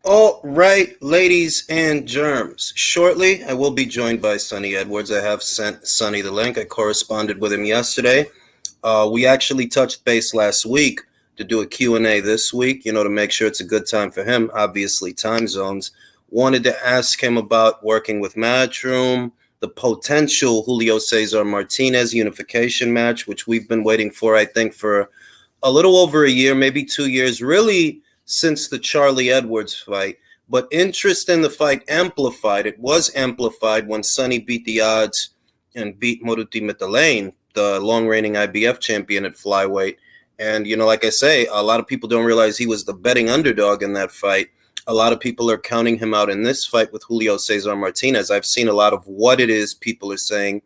All right, ladies and germs. Shortly, I will be joined by Sonny Edwards. I have sent Sonny the link. I corresponded with him yesterday. We actually touched base last week to do a Q&A this week, to make sure it's a good time for him. Obviously, time zones. Wanted to ask him about working with Matchroom, the potential Julio Cesar Martinez unification match, which we've been waiting for, I think, for a little over a year, maybe 2 years, really since the Charlie Edwards fight. But interest in the fight amplified. It was amplified when Sonny beat the odds and beat Moruti Mitterlane, the long-reigning IBF champion at Flyweight. And, like I say, a lot of people don't realize he was the betting underdog in that fight. A lot of people are counting him out in this fight with Julio Cesar Martinez. I've seen a lot of what it is people are saying,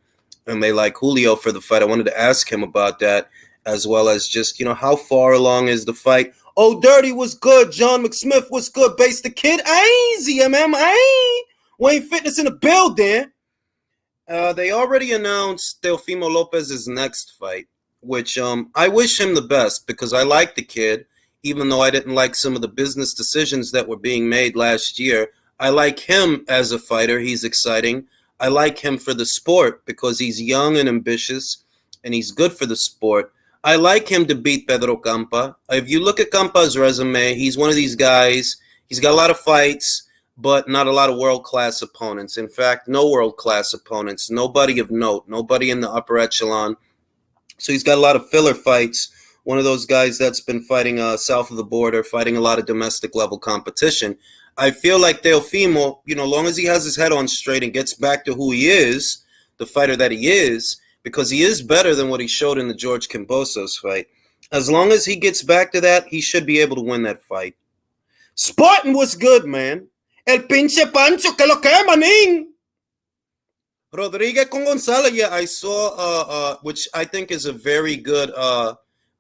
and they like Julio for the fight. I wanted to ask him about that, as well as just, how far along is the fight? Oh, Dirty was good. John McSmith was good. Base the kid. Aye, ZMM. Aye. Wayne Fitness in the building. They already announced Teofimo Lopez's next fight, which I wish him the best because I like the kid, even though I didn't like some of the business decisions that were being made last year. I like him as a fighter. He's exciting. I like him for the sport because he's young and ambitious, and he's good for the sport. I like him to beat Pedro Campa. If you look at Campa's resume, he's one of these guys. He's got a lot of fights, but not a lot of world-class opponents. In fact, no world-class opponents. Nobody of note. Nobody in the upper echelon. So he's got a lot of filler fights. One of those guys that's been fighting south of the border, fighting a lot of domestic-level competition. I feel like Teofimo, long as he has his head on straight and gets back to who he is, the fighter that he is, because he is better than what he showed in the George Kambosos fight. As long as he gets back to that, he should be able to win that fight. Spartan was good, man. El pinche Pancho, que lo que, manín? Rodriguez con Gonzalez, yeah, I saw, which I think is a very good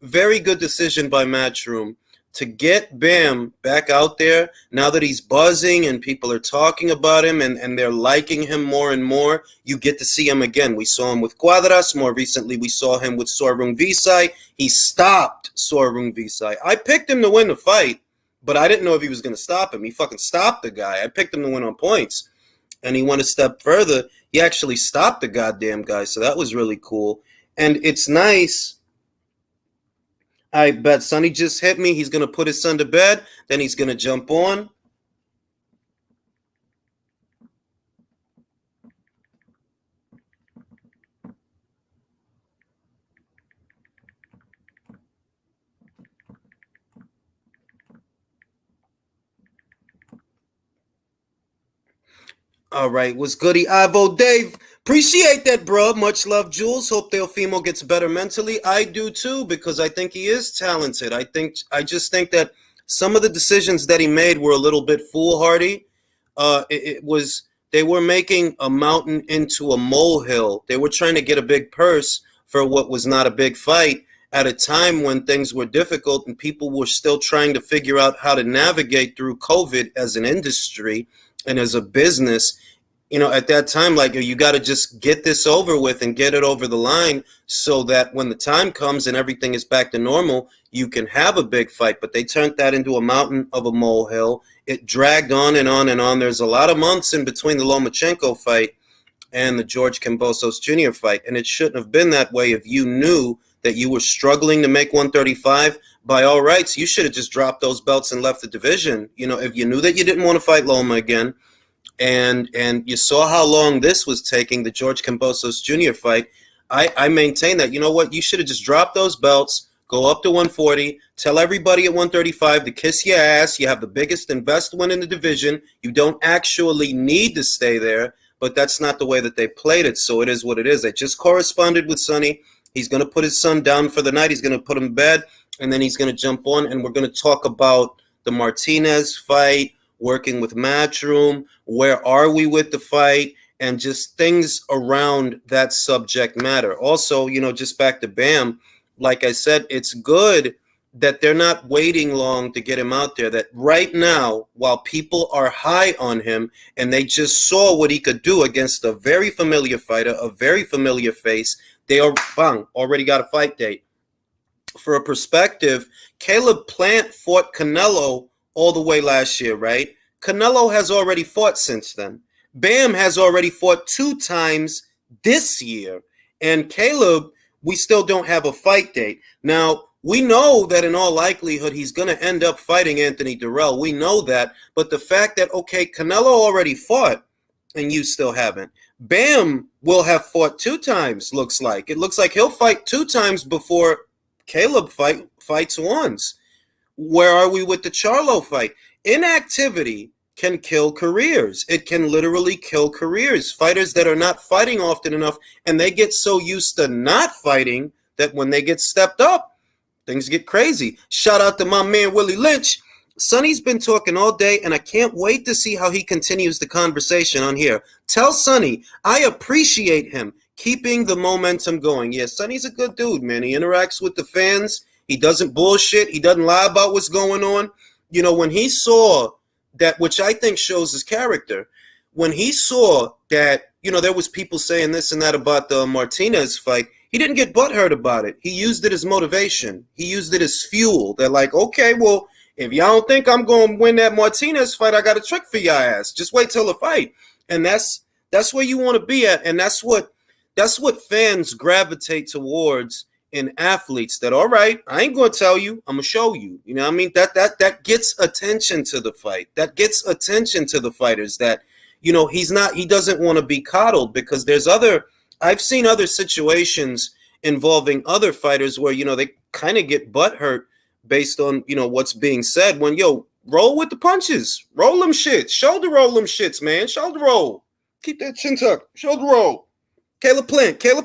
decision by Matchroom to get Bam back out there now that he's buzzing and people are talking about him and they're liking him more and more. You get to see him again. We saw him with Cuadras. More recently, we saw him with Sorung Visai. He stopped Sorung Visai. I picked him to win the fight, but I didn't know if he was going to stop him. He fucking stopped the guy. I picked him to win on points, and he went a step further. He actually stopped the goddamn guy, so that was really cool. And it's nice. I bet Sonny just hit me. He's going to put his son to bed. Then he's going to jump on. All right, what's goody, Ivo Dave? Appreciate that, bro. Much love, Jules. Hope Teofimo gets better mentally. I do too, because I think he is talented. I just think that some of the decisions that he made were a little bit foolhardy. They were making a mountain into a molehill. They were trying to get a big purse for what was not a big fight at a time when things were difficult and people were still trying to figure out how to navigate through COVID as an industry and as a business. At that time, like, you got to just get this over with and get it over the line so that when the time comes and everything is back to normal, you can have a big fight. But they turned that into a mountain of a molehill. It dragged on and on and on. There's a lot of months in between the Lomachenko fight and the George Kambosos Jr. fight, and it shouldn't have been that way. If you knew that you were struggling to make 135, by all rights, you should have just dropped those belts and left the division. If you knew that you didn't want to fight Loma again, and you saw how long this was taking, the George Kambosos Jr. fight, I maintain that, you should have just dropped those belts, go up to 140, tell everybody at 135 to kiss your ass. You have the biggest and best win in the division. You don't actually need to stay there, but that's not the way that they played it, so it is what it is. I just corresponded with Sonny. He's going to put his son down for the night. He's going to put him in bed, and then he's going to jump on, and we're going to talk about the Martinez fight, working with Matchroom, where are we with the fight, and just things around that subject matter. Also, just back to Bam, like I said, it's good that they're not waiting long to get him out there, that right now, while people are high on him and they just saw what he could do against a very familiar fighter, a very familiar face, they are, bang, already got a fight date. For a perspective, Caleb Plant fought Canelo all the way last year, right? Canelo has already fought since then. Bam has already fought 2 times this year. And Caleb, we still don't have a fight date. Now, we know that in all likelihood he's going to end up fighting Anthony Durrell. We know that. But the fact that, okay, Canelo already fought and you still haven't. Bam will have fought 2 times, looks like. It looks like he'll fight 2 times before Caleb fights once. Where are we with the Charlo fight? Inactivity can kill careers. It can literally kill careers. Fighters that are not fighting often enough, and they get so used to not fighting that when they get stepped up, things get crazy. Shout out to my man, Willie Lynch. Sonny's been talking all day, and I can't wait to see how he continues the conversation on here. Tell Sonny, I appreciate him keeping the momentum going. Yeah, Sonny's a good dude, man. He interacts with the fans. He doesn't bullshit. He doesn't lie about what's going on. You know, when he saw that, which I think shows his character, when he saw that, you know, there was people saying this and that about the Martinez fight, he didn't get butthurt about it. He used it as motivation. He used it as fuel. They're like, okay, well, if y'all don't think I'm going to win that Martinez fight, I got a trick for y'all ass. Just wait till the fight. And that's where you want to be at. And that's what fans gravitate towards in athletes. That, all right, I ain't going to tell you. I'm going to show you. You know what I mean? That gets attention to the fight. That gets attention to the fighters that, you know, he doesn't want to be coddled, because I've seen other situations involving other fighters where, you know, they kind of get butthurt based on, you know, what's being said, when, yo, roll with the punches. Roll them shits. Shoulder roll them shits, man. Shoulder roll. Keep that chin tucked. Shoulder roll. Caleb Plant. You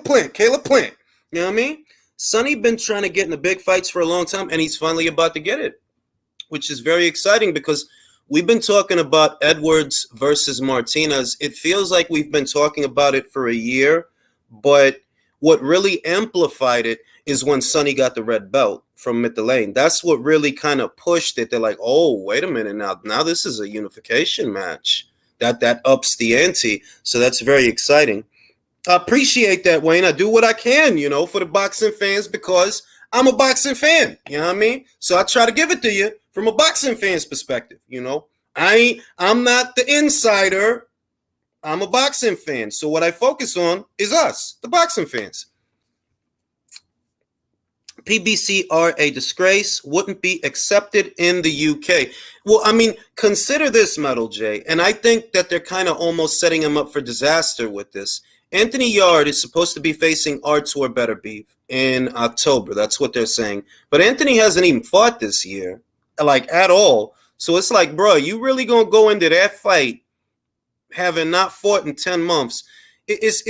know what I mean? Sonny been trying to get in the big fights for a long time, and he's finally about to get it, which is very exciting, because we've been talking about Edwards versus Martinez. It feels like we've been talking about it for a year, but what really amplified it is when Sonny got the red belt from Mitchell. That's what really kind of pushed it. They're like, oh, wait a minute, now this is a unification match. That ups the ante. So that's very exciting. I appreciate that, Wayne. I do what I can, you know, for the boxing fans, because I'm a boxing fan. You know what I mean? So I try to give it to you from a boxing fan's perspective. You know, I'm not the insider. I'm a boxing fan. So what I focus on is us, the boxing fans. PBC are a disgrace, wouldn't be accepted in the UK. Well, I mean, consider this, Metal J, and I think that they're kind of almost setting him up for disaster with this. Anthony Yarde is supposed to be facing Artur Beterbiev in October. That's what they're saying. But Anthony hasn't even fought this year, like, at all. So it's like, bro, you really going to go into that fight having not fought in 10 months? It's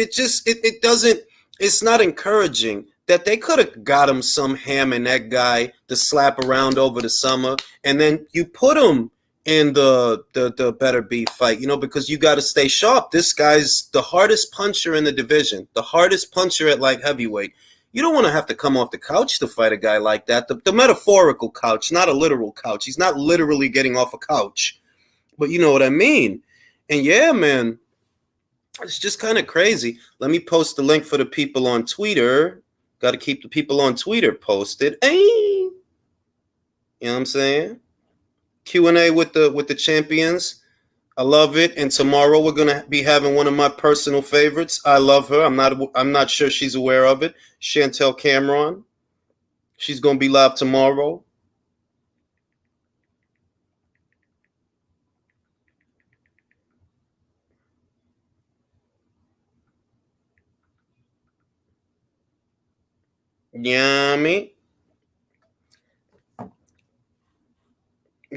not encouraging. That they could have got him some ham and that guy to slap around over the summer, and then you put him in the Beterbiev fight, you know, because you got to stay sharp. This guy's the hardest puncher in the division, the hardest puncher at light heavyweight. You don't want to have to come off the couch to fight a guy like that. The metaphorical couch, not a literal couch. He's not literally getting off a couch, but you know what I mean. And yeah, man, it's just kind of crazy. Let me post the link for the people on Twitter. Got to keep the people on Twitter posted. Hey, you know what I'm saying? Q&A with the champions. I love it. And tomorrow we're gonna be having one of my personal favorites. I love her. I'm not sure she's aware of it. Chantel Cameron. She's gonna be live tomorrow. Yummy.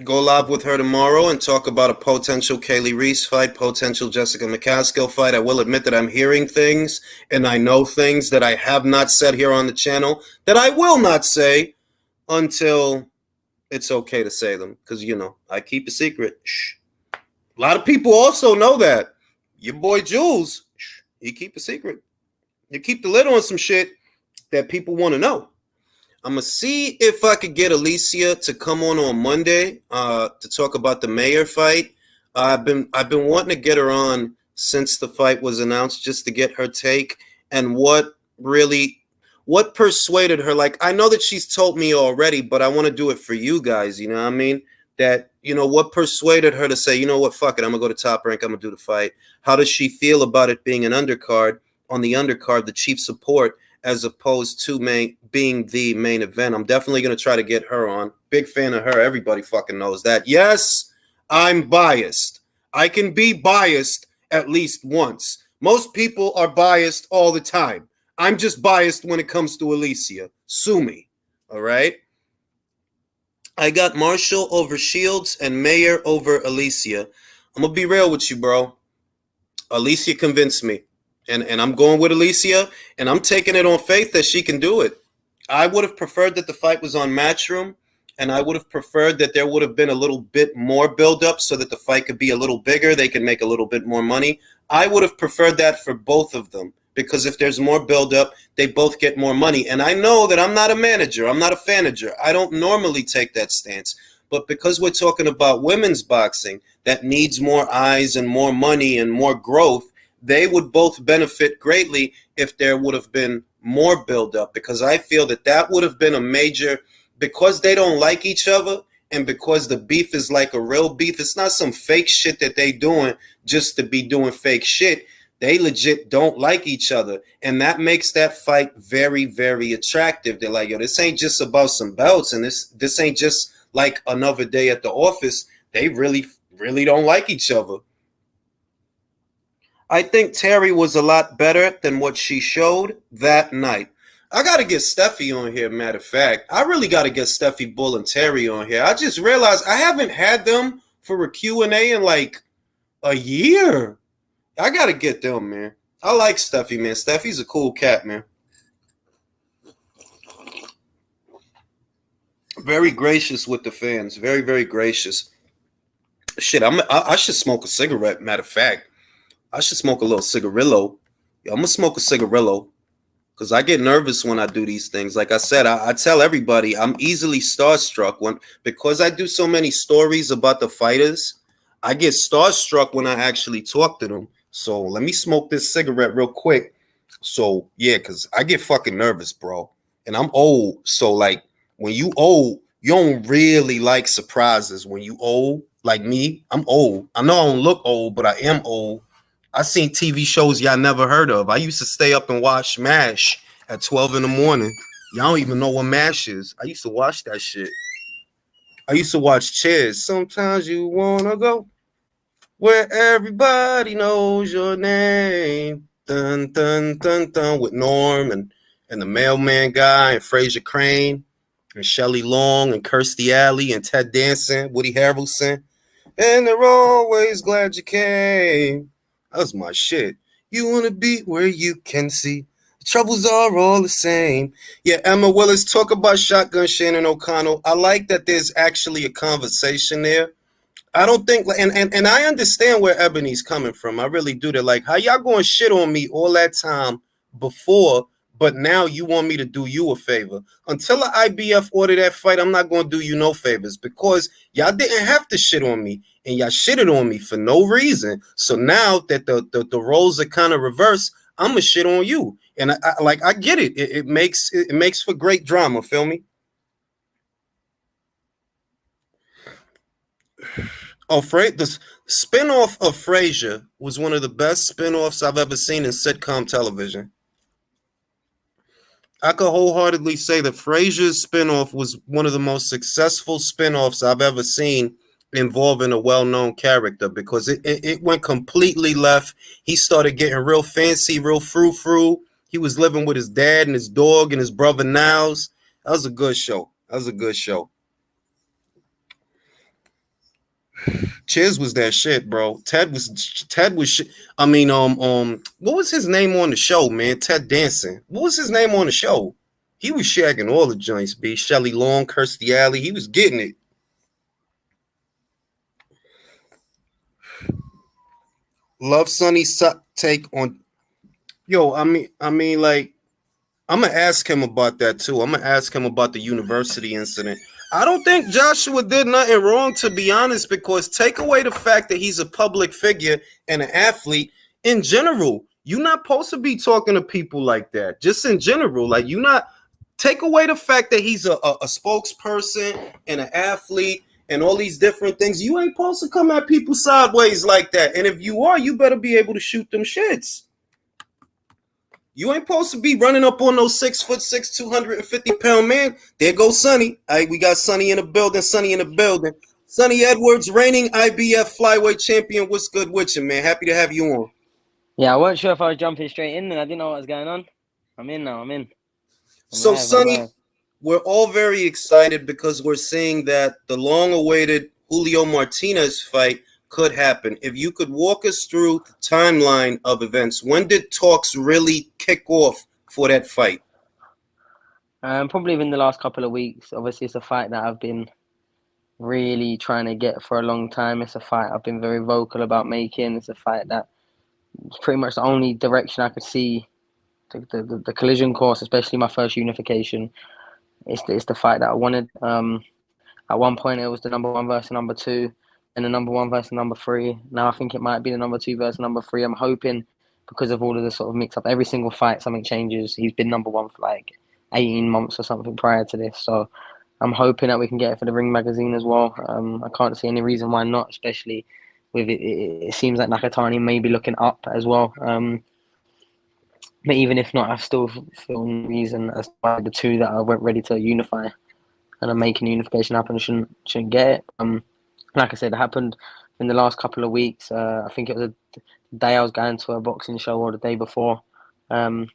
Go live with her tomorrow and talk about a potential Kaylee Reese fight, potential Jessica McCaskill fight. I will admit that I'm hearing things and I know things that I have not said here on the channel that I will not say until it's okay to say them, because, you know, I keep a secret. Shh. A lot of people also know that. Your boy Jules, he keep a secret. You keep the lid on some shit that people want to know. I'm going to see if I could get Alicia to come on Monday to talk about the Mayer fight. I've been wanting to get her on since the fight was announced, just to get her take and what persuaded her. Like, I know that she's told me already, but I want to do it for you guys, you know what I mean? that, what persuaded her to say, you know what, fuck it, I'm gonna go to Top Rank, I'm gonna do the fight? How does she feel about it being an undercard, on the undercard, the chief support, as opposed to being the main event? I'm definitely gonna try to get her on. Big fan of her. Everybody fucking knows that. Yes, I'm biased. I can be biased at least once. Most people are biased all the time. I'm just biased when it comes to Alicia. Sue me. All right? I got Marshall over Shields and Mayer over Alicia. I'm going to be real with you, bro. Alicia convinced me. And I'm going with Alicia, and I'm taking it on faith that she can do it. I would have preferred that the fight was on Matchroom, and I would have preferred that there would have been a little bit more buildup so that the fight could be a little bigger. They can make a little bit more money. I would have preferred that for both of them, because if there's more buildup, they both get more money. And I know that I'm not a manager. I'm not a fanager. I don't normally take that stance. But because we're talking about women's boxing that needs more eyes and more money and more growth, they would both benefit greatly if there would have been more buildup, because I feel that that would have been a major, because they don't like each other and because the beef is like a real beef. It's not some fake shit that they doing just to be doing fake shit. They legit don't like each other, and that makes that fight very, very attractive. They're like, yo, this ain't just about some belts, and this ain't just like another day at the office. They really, really don't like each other. I think Terry was a lot better than what she showed that night. I got to get Steffi on here, matter of fact. I really got to get Steffi Bull and Terry on here. I just realized I haven't had them for a Q&A in like a year. I got to get them, man. I like Steffi, man. Steffi's a cool cat, man. Very gracious with the fans. Very, very gracious. Shit, I should smoke a cigarette, matter of fact. I should smoke a little cigarillo. Yeah, I'm going to smoke a cigarillo because I get nervous when I do these things. Like I said, I tell everybody I'm easily starstruck because I do so many stories about the fighters. I get starstruck when I actually talk to them. So let me smoke this cigarette real quick. So, yeah, because I get fucking nervous, bro. And I'm old. So, like, when you old, you don't really like surprises. When you old, like me, I'm old. I know I don't look old, but I am old. I seen TV shows y'all never heard of. I used to stay up and watch MASH at 12 in the morning. Y'all don't even know what MASH is. I used to watch that shit. I used to watch Cheers. Sometimes you wanna go where everybody knows your name. Dun dun dun dun with Norm and the mailman guy and Fraser Crane and Shelley Long and Kirstie Alley and Ted Danson, Woody Harrelson. And they're always glad you came. That was my shit. You want to be where you can see. The troubles are all the same. Yeah, Emma Willis, talk about Shotgun Shannon O'Connell. I like that there's actually a conversation there. I don't think, and I understand where Ebony's coming from. I really do. They're like, how y'all going to shit on me all that time before, but now you want me to do you a favor? Until the IBF order that fight, I'm not going to do you no favors, because y'all didn't have to shit on me, and y'all shitted on me for no reason. So now that the roles are kind of reversed, I'm going to shit on you. And I get it. It makes for great drama, feel me? Oh, the spinoff of Frasier was one of the best spinoffs I've ever seen in sitcom television. I could wholeheartedly say that Frasier's spinoff was one of the most successful spinoffs I've ever seen involving a well-known character, because it went completely left. He started getting real fancy, real frou-frou. He was living with his dad and his dog and his brother Niles. That was a good show. Chiz was that shit, bro. Ted was shit. I mean, what was his name on the show, man? Ted Danson. What was his name on the show? He was shagging all the joints, B. Shelley Long, Kirstie Alley. He was getting it. Love Sonny's take on. Yo, I mean, like, I'm gonna ask him about that too. I'm gonna ask him about the university incident. I don't think Joshua did nothing wrong, to be honest, because take away the fact that he's a public figure and an athlete in general. You're not supposed to be talking to people like that. Just in general, like, you not take away the fact that he's a spokesperson and an athlete and all these different things. You ain't supposed to come at people sideways like that. And if you are, you better be able to shoot them shits. You ain't supposed to be running up on those 6'6", 250-pound man. There goes Sonny. All right, we got Sonny in the building. Sonny in the building. Sonny Edwards, reigning IBF flyweight champion. What's good with you, man? Happy to have you on. Yeah, I wasn't sure if I was jumping straight in and I didn't know what was going on. I'm in now, I'm in. I'm So, live, I'm Sonny, live. we're all very excited because we're seeing that the long-awaited Julio Martinez fight could happen. If you could walk us through the timeline of events, when did talks really kick off for that fight? Probably within the last couple of weeks. Obviously, it's a fight that I've been really trying to get for a long time. It's a fight I've been very vocal about making. It's a fight that it's pretty much the only direction I could see the collision course, especially my first unification. It's the fight that I wanted. At one point, it was the number one versus number two, and the number one versus number three. Now I think it might be the number two versus number three. I'm hoping because of all of the sort of mix up, every single fight something changes. He's been number one for like 18 months or something prior to this, so I'm hoping that we can get it for the Ring magazine as well. I can't see any reason why not, especially with it. It seems like Nakatani may be looking up as well. But even if not, I still feel no reason as why the two that are ready to unify and are making unification happen shouldn't get it. Like I said, it happened in the last couple of weeks. I think it was the day I was going to a boxing show or the day before. Um,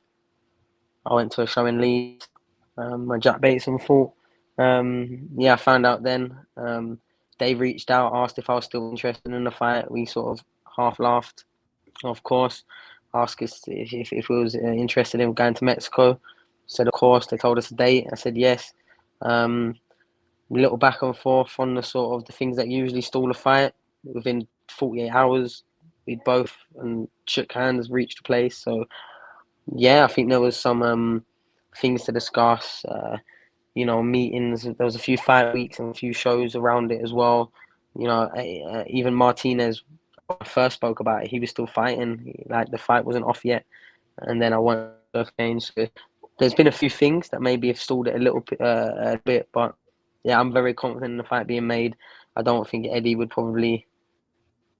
I went to a show in Leeds where Jack Bateson fought. Yeah, I found out then. Dave reached out, asked if I was still interested in the fight. We sort of half laughed, of course. Asked us if we was interested in going to Mexico. Said, of course. They told us a date. I said yes. A little back and forth on the sort of the things that usually stall a fight. Within 48 hours, we'd both shook hands, reached a place. So yeah, I think there was some things to discuss. Meetings. There was a few fight weeks and a few shows around it as well. Even Martinez, when I first spoke about it, he was still fighting. Like the fight wasn't off yet, and then I went to change. So there's been a few things that maybe have stalled it a bit, but yeah, I'm very confident in the fight being made. I don't think Eddie would probably,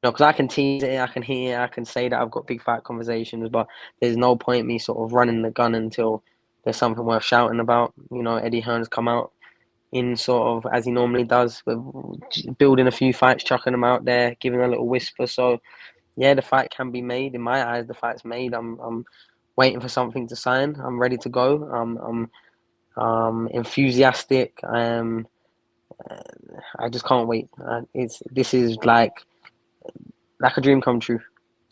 because I can tease it, I can hear, I can say that I've got big fight conversations, but there's no point me sort of running the gun until there's something worth shouting about. Eddie Hearn's come out in sort of as he normally does, with building a few fights, chucking them out there, giving a little whisper. So yeah, the fight can be made. In my eyes, the fight's made. I'm waiting for something to sign. I'm ready to go. I'm enthusiastic. I just can't wait. This is like a dream come true.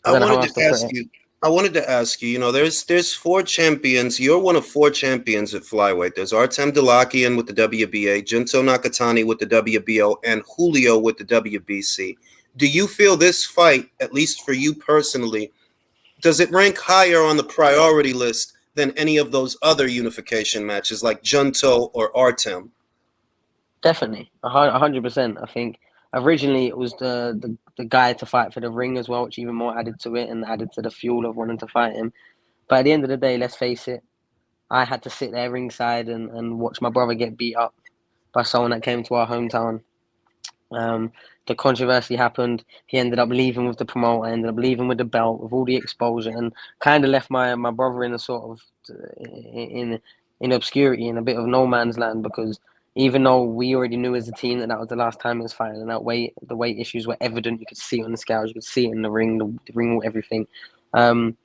I I don't know how wanted else to to put ask it. you. I wanted to ask you. There's four champions. You're one of four champions at flyweight. There's Artem Dalakian with the WBA, Junto Nakatani with the WBO, and Julio with the WBC. Do you feel this fight, at least for you personally, does it rank higher on the priority list than any of those other unification matches like Junto or Artem? Definitely, 100%. I think originally it was the guy to fight for the ring as well, which even more added to it and added to the fuel of wanting to fight him. But at the end of the day, let's face it, I had to sit there ringside and watch my brother get beat up by someone that came to our hometown. Um, the controversy happened. He ended up leaving with the promoter, ended up leaving with the belt, with all the exposure, and kind of left my brother in a sort of in obscurity, in a bit of no man's land, because even though we already knew as a team that was the last time he was fighting, and the weight issues were evident. You could see it on the scales, you could see it in the ring, the ring, everything. Um,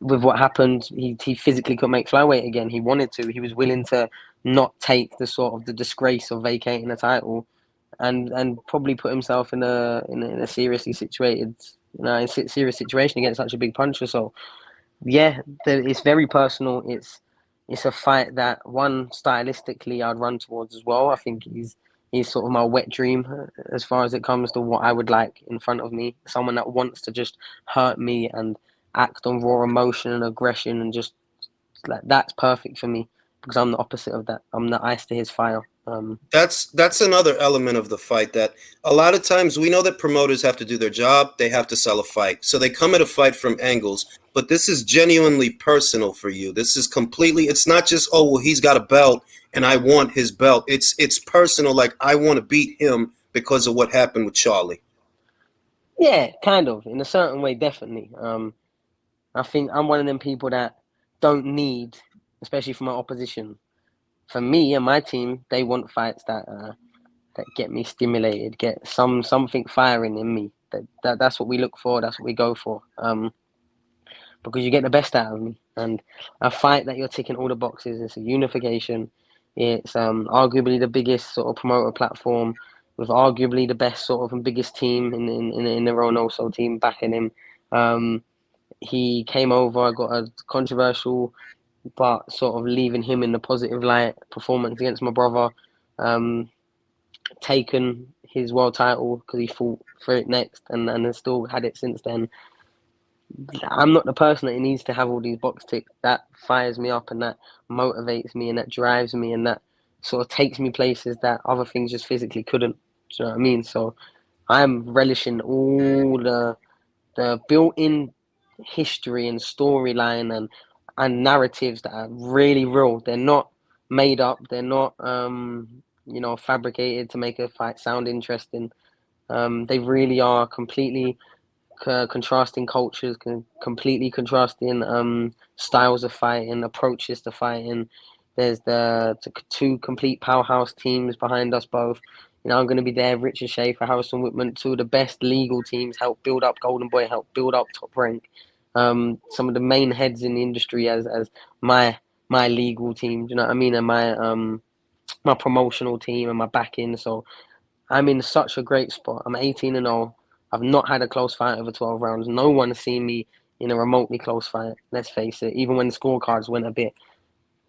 with what happened, he physically couldn't make flyweight again. He wanted to. He was willing to not take the sort of the disgrace of vacating the title, and probably put himself in a seriously situated, serious situation against such a big puncher. So yeah, it's very personal. It's a fight that one stylistically I'd run towards as well. I think he's sort of my wet dream as far as it comes to what I would like in front of me. Someone that wants to just hurt me and act on raw emotion and aggression and just like that's perfect for me because I'm the opposite of that. I'm the ice to his fire. That's another element of the fight that a lot of times we know that promoters have to do their job, they have to sell a fight. So they come at a fight from angles, but this is genuinely personal for you. This is completely it's not just oh well he's got a belt and I want his belt. It's personal like I want to beat him because of what happened with Charlie? Yeah, kind of. In a certain way, definitely. I think I'm one of them people that don't need, especially from my opposition. For me and my team, they want fights that get me stimulated, get something firing in me. That's what we look for. That's what we go for. Because you get the best out of me. And a fight that you're ticking all the boxes. It's a unification. It's arguably the biggest sort of promoter platform with arguably the best sort of and biggest team in the Ronoso team backing him. Um, he came over, got a controversial but sort of leaving him in the positive light performance against my brother. Um, Taken his world title because he fought for it next and has still had it since then. I'm not the person that needs to have all these box ticks. That fires me up and that motivates me and that drives me and that sort of takes me places that other things just physically couldn't. Do you know what I mean? So I'm relishing all the built-in history and storyline and narratives that are really real. They're not made up. They're not fabricated to make a fight sound interesting. They really are completely contrasting cultures, completely contrasting styles of fighting, approaches to fighting. There's the two complete powerhouse teams behind us both. I'm going to be there. Richard Schaefer, Harrison Whitman, two of the best legal teams, help build up Golden Boy, help build up Top Rank. Some of the main heads in the industry as my my legal team. Do you know what I mean? And my promotional team and my backing. So I'm in such a great spot. I'm 18-0. I've not had a close fight over 12 rounds. No one has seen me in a remotely close fight. Let's face it. Even when the scorecards went a bit,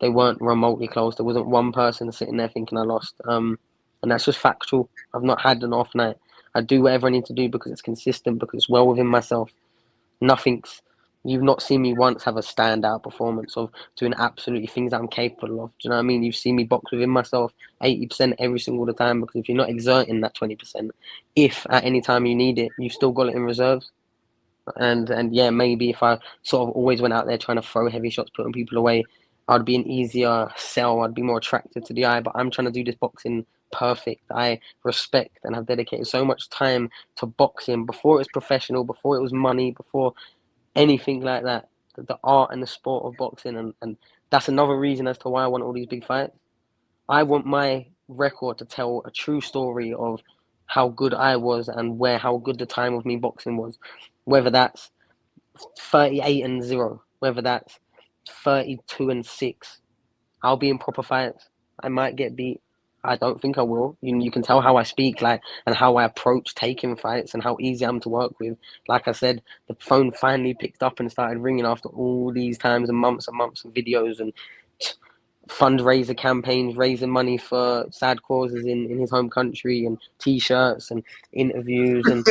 they weren't remotely close. There wasn't one person sitting there thinking I lost. And that's just factual. I've not had an off night. I do whatever I need to do because it's consistent, because it's well within myself. Nothing's. You've not seen me once have a standout performance of doing absolutely things I'm capable of. Do you know what I mean? You've seen me box within myself 80% every single time, because if you're not exerting that 20%, if at any time you need it, you've still got it in reserves. And yeah, maybe if I sort of always went out there trying to throw heavy shots, putting people away, I'd be an easier sell. I'd be more attractive to the eye. But I'm trying to do this boxing perfect. I respect and have dedicated so much time to boxing before it was professional, before it was money, before anything like that. The art and the sport of boxing, and that's another reason as to why I want all these big fights. I want my record to tell a true story of how good I was and where how good the time of me boxing was. Whether that's 38-0, whether that's 32-6, I'll be in proper fights. I might get beat. I don't think I will. You can tell how I speak, like, and how I approach taking fights and how easy I'm to work with. Like I said, the phone finally picked up and started ringing after all these times and months of videos and fundraiser campaigns, raising money for sad causes in his home country, and T-shirts and interviews, and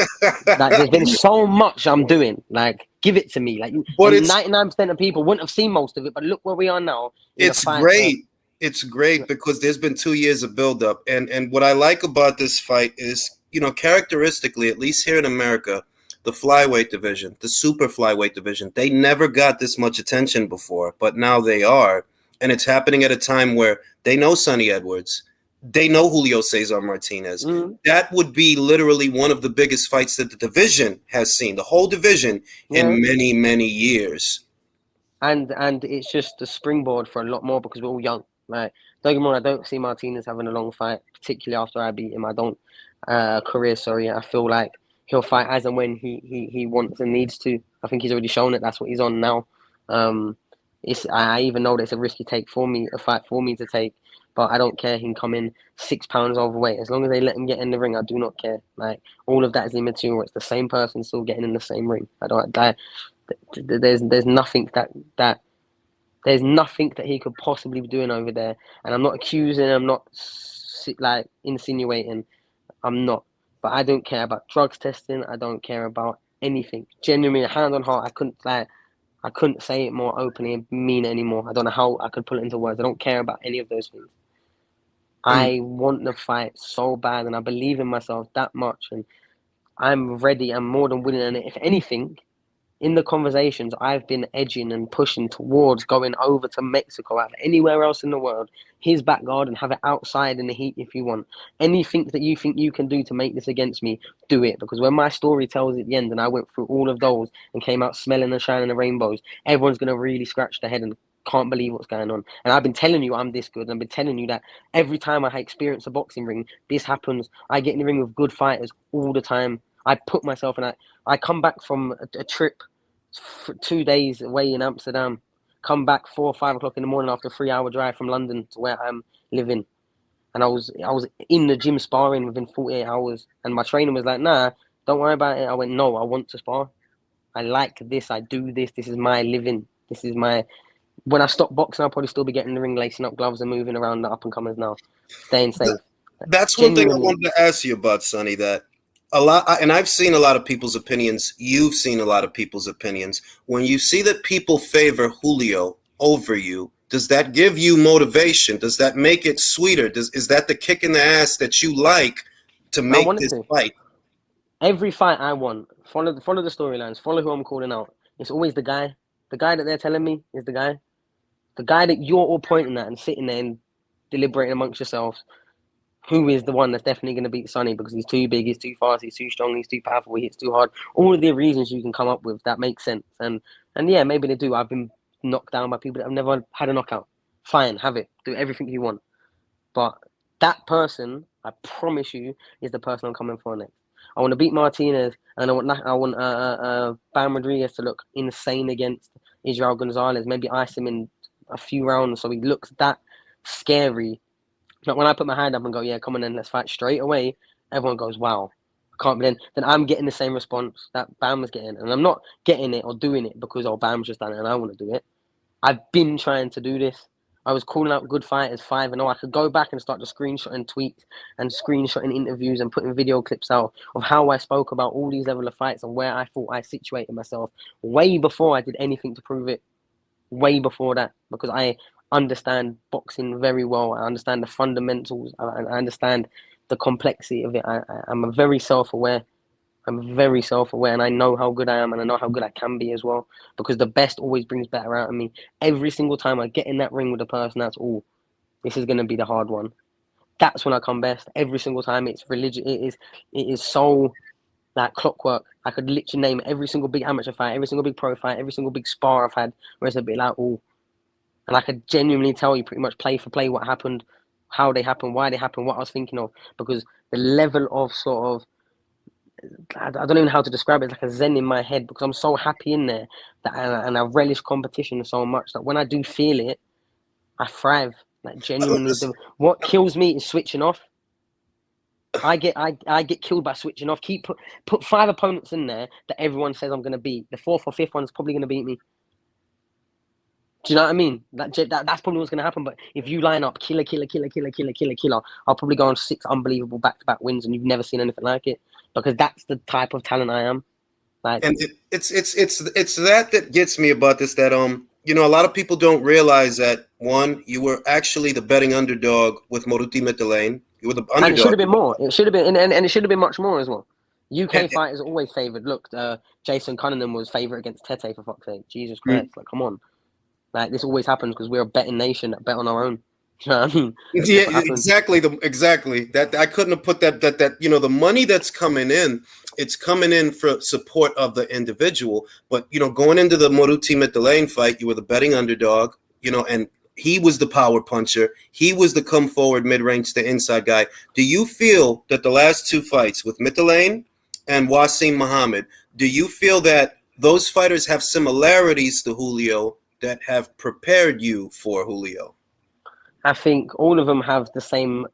like there's been so much I'm doing. Like, give it to me. Like, But and 99% of people wouldn't have seen most of it, but look where we are now in a it's fight where. great. It's great because there's been 2 years of buildup, and what I like about this fight is, characteristically, at least here in America, the flyweight division, the super flyweight division, they never got this much attention before, but now they are, and it's happening at a time where they know Sonny Edwards, they know Julio Cesar Martinez. Mm, That would be literally one of the biggest fights that the division has seen, the whole division, yeah. in many, many years. And it's just a springboard for a lot more because we're all young. Like, don't get me wrong, I don't see Martinez having a long fight, particularly after I beat him. I don't career, sorry. I feel like he'll fight as and when he wants and needs to. I think he's already shown it. That's what he's on now. Um, I even know that it's a risky take for me, a fight for me to take, but I don't care. He can come in 6 pounds overweight as long as they let him get in the ring. I do not care. Like, all of that is immaterial. It's the same person still getting in the same ring. I don't. There's nothing that there's nothing that he could possibly be doing over there. And I'm not accusing. I'm not like insinuating. I'm not. But I don't care about drugs testing. I don't care about anything. Genuinely, hand on heart, I couldn't say it more openly and mean it anymore. I don't know how I could put it into words. I don't care about any of those things. Mm. I want the fight so bad, and I believe in myself that much, and I'm ready. I'm more than willing. And if anything, in the conversations, I've been edging and pushing towards going over to Mexico, out of anywhere else in the world, his back garden, have it outside in the heat if you want. Anything that you think you can do to make this against me, do it. Because when my story tells at the end and I went through all of those and came out smelling and shining the rainbows, everyone's going to really scratch their head and can't believe what's going on. And I've been telling you I'm this good. And I've been telling you that every time I experience a boxing ring, this happens. I get in the ring with good fighters all the time. I put myself in that. I come back from a trip 2 days away in Amsterdam, come back 4 or 5 o'clock in the morning after a 3 hour drive from London to where I'm living. And I was in the gym sparring within 48 hours. And my trainer was like, nah, don't worry about it. I went, no, I want to spar. I like this. I do this. This is my living. This is my. When I stop boxing, I'll probably still be getting in the ring, lacing up gloves and moving around the up and comers now, staying safe. That's one thing I Genuinely. wanted to ask you about, Sonny. That a lot, and I've seen a lot of people's opinions. You've seen a lot of people's opinions. When you see that people favor Julio over you, does that give you motivation? Does that make it sweeter? Is that the kick in the ass that you like to I make wanted this to. fight? Every fight I want, follow the storylines, follow who I'm calling out. It's always the guy. The guy that they're telling me is the guy. The guy that you're all pointing at and sitting there and deliberating amongst yourselves. Who is the one that's definitely going to beat Sonny because he's too big, he's too fast, he's too strong, he's too powerful, he hits too hard. All of the reasons you can come up with that make sense. And yeah, maybe they do. I've been knocked down by people that have never had a knockout. Fine, have it. Do everything you want. But that person, I promise you, is the person I'm coming for next. I want to beat Martinez, and I want Bam Rodriguez to look insane against Israel Gonzalez. Maybe ice him in a few rounds so he looks that scary. Like when I put my hand up and go, yeah, come on then, let's fight straight away. Everyone goes, wow, I can't be then I'm getting the same response that Bam was getting, and I'm not getting it or doing it because Bam's just done it and I want to do it. I've been trying to do this. I was calling out good fighters 5-0. I could go back and start just screenshotting tweets and screenshotting interviews and putting video clips out of how I spoke about all these level of fights and where I thought I situated myself way before I did anything to prove it. Way before that, because I understand boxing very well. I understand the fundamentals. I understand the complexity of it. I'm very self-aware. I'm very self-aware, and I know how good I am, and I know how good I can be as well. Because the best always brings better out of me. Every single time I get in that ring with a person, that's all. This is going to be the hard one. That's when I come best. Every single time, it's religion. It is so like clockwork. I could literally name every single big amateur fight, every single big pro fight, every single big spar I've had, where it's a bit like, oh, and I could genuinely tell you pretty much play for play what happened, how they happened, why they happened, what I was thinking of, because the level of sort of I don't even know how to describe it. It's like a zen in my head because I'm so happy in there that and I relish competition so much that when I do feel it, I thrive. Like genuinely, what kills me is switching off. I get killed by switching off. Put 5 opponents in there that everyone says I'm gonna beat. The fourth or fifth one's probably gonna beat me. Do you know what I mean? That's probably what's gonna happen. But if you line up killer, killer, killer, killer, killer, killer, killer, I'll probably go on 6 unbelievable back-to-back wins, and you've never seen anything like it because that's the type of talent I am. Like, And it's that gets me about this. That a lot of people don't realize that one, you were actually the betting underdog with Moruti Mitterlane. You were the and it should underdog. have been more. It should have been, and it should have been much more as well. And, UK fighters are always favoured. Look, Jason Cunningham was favourite against Tete, for fuck's sake. Jesus and Christ, like, come on. Like, this always happens because we're a betting nation that bet on our own. You know what I mean? yeah, That's what happens. exactly. That I couldn't have put that the money that's coming in, it's coming in for support of the individual. But going into the Moruti Mitterlane fight, you were the betting underdog. And he was the power puncher. He was the come forward mid range to inside guy. Do you feel that the last 2 fights with Mitterlane and Wasim Muhammad, do you feel that those fighters have similarities to Julio that have prepared you for Julio? I think all of them have the same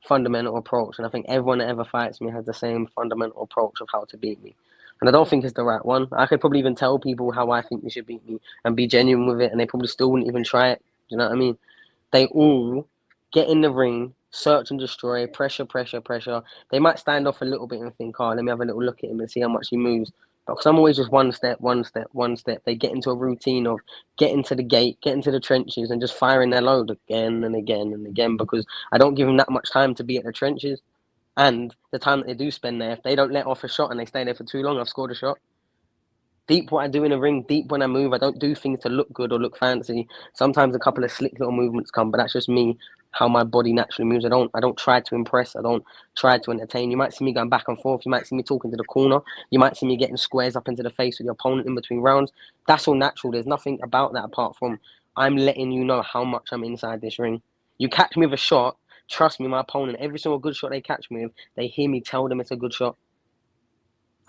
fundamental approach, and I think everyone that ever fights me has the same fundamental approach of how to beat me. And I don't think it's the right one. I could probably even tell people how I think they should beat me and be genuine with it, and they probably still wouldn't even try it. Do you know what I mean? They all get in the ring, search and destroy, pressure, pressure, pressure. They might stand off a little bit and think, oh, let me have a little look at him and see how much he moves. But because I'm always just one step, one step, one step, they get into a routine of getting to the gate, getting to the trenches, and just firing their load again and again and again because I don't give them that much time to be at the trenches. And the time that they do spend there, if they don't let off a shot and they stay there for too long, I've scored a shot. deep what I do in a ring, deep when I move. I don't do things to look good or look fancy. Sometimes a couple of slick little movements come, but that's just me, how my body naturally moves. I don't try to impress. I don't try to entertain. You might see me going back and forth. You might see me talking to the corner. You might see me getting squares up into the face with your opponent in between rounds. That's all natural. There's nothing about that apart from I'm letting you know how much I'm inside this ring. You catch me with a shot, trust me, my opponent, every single good shot they catch me with, they hear me tell them it's a good shot.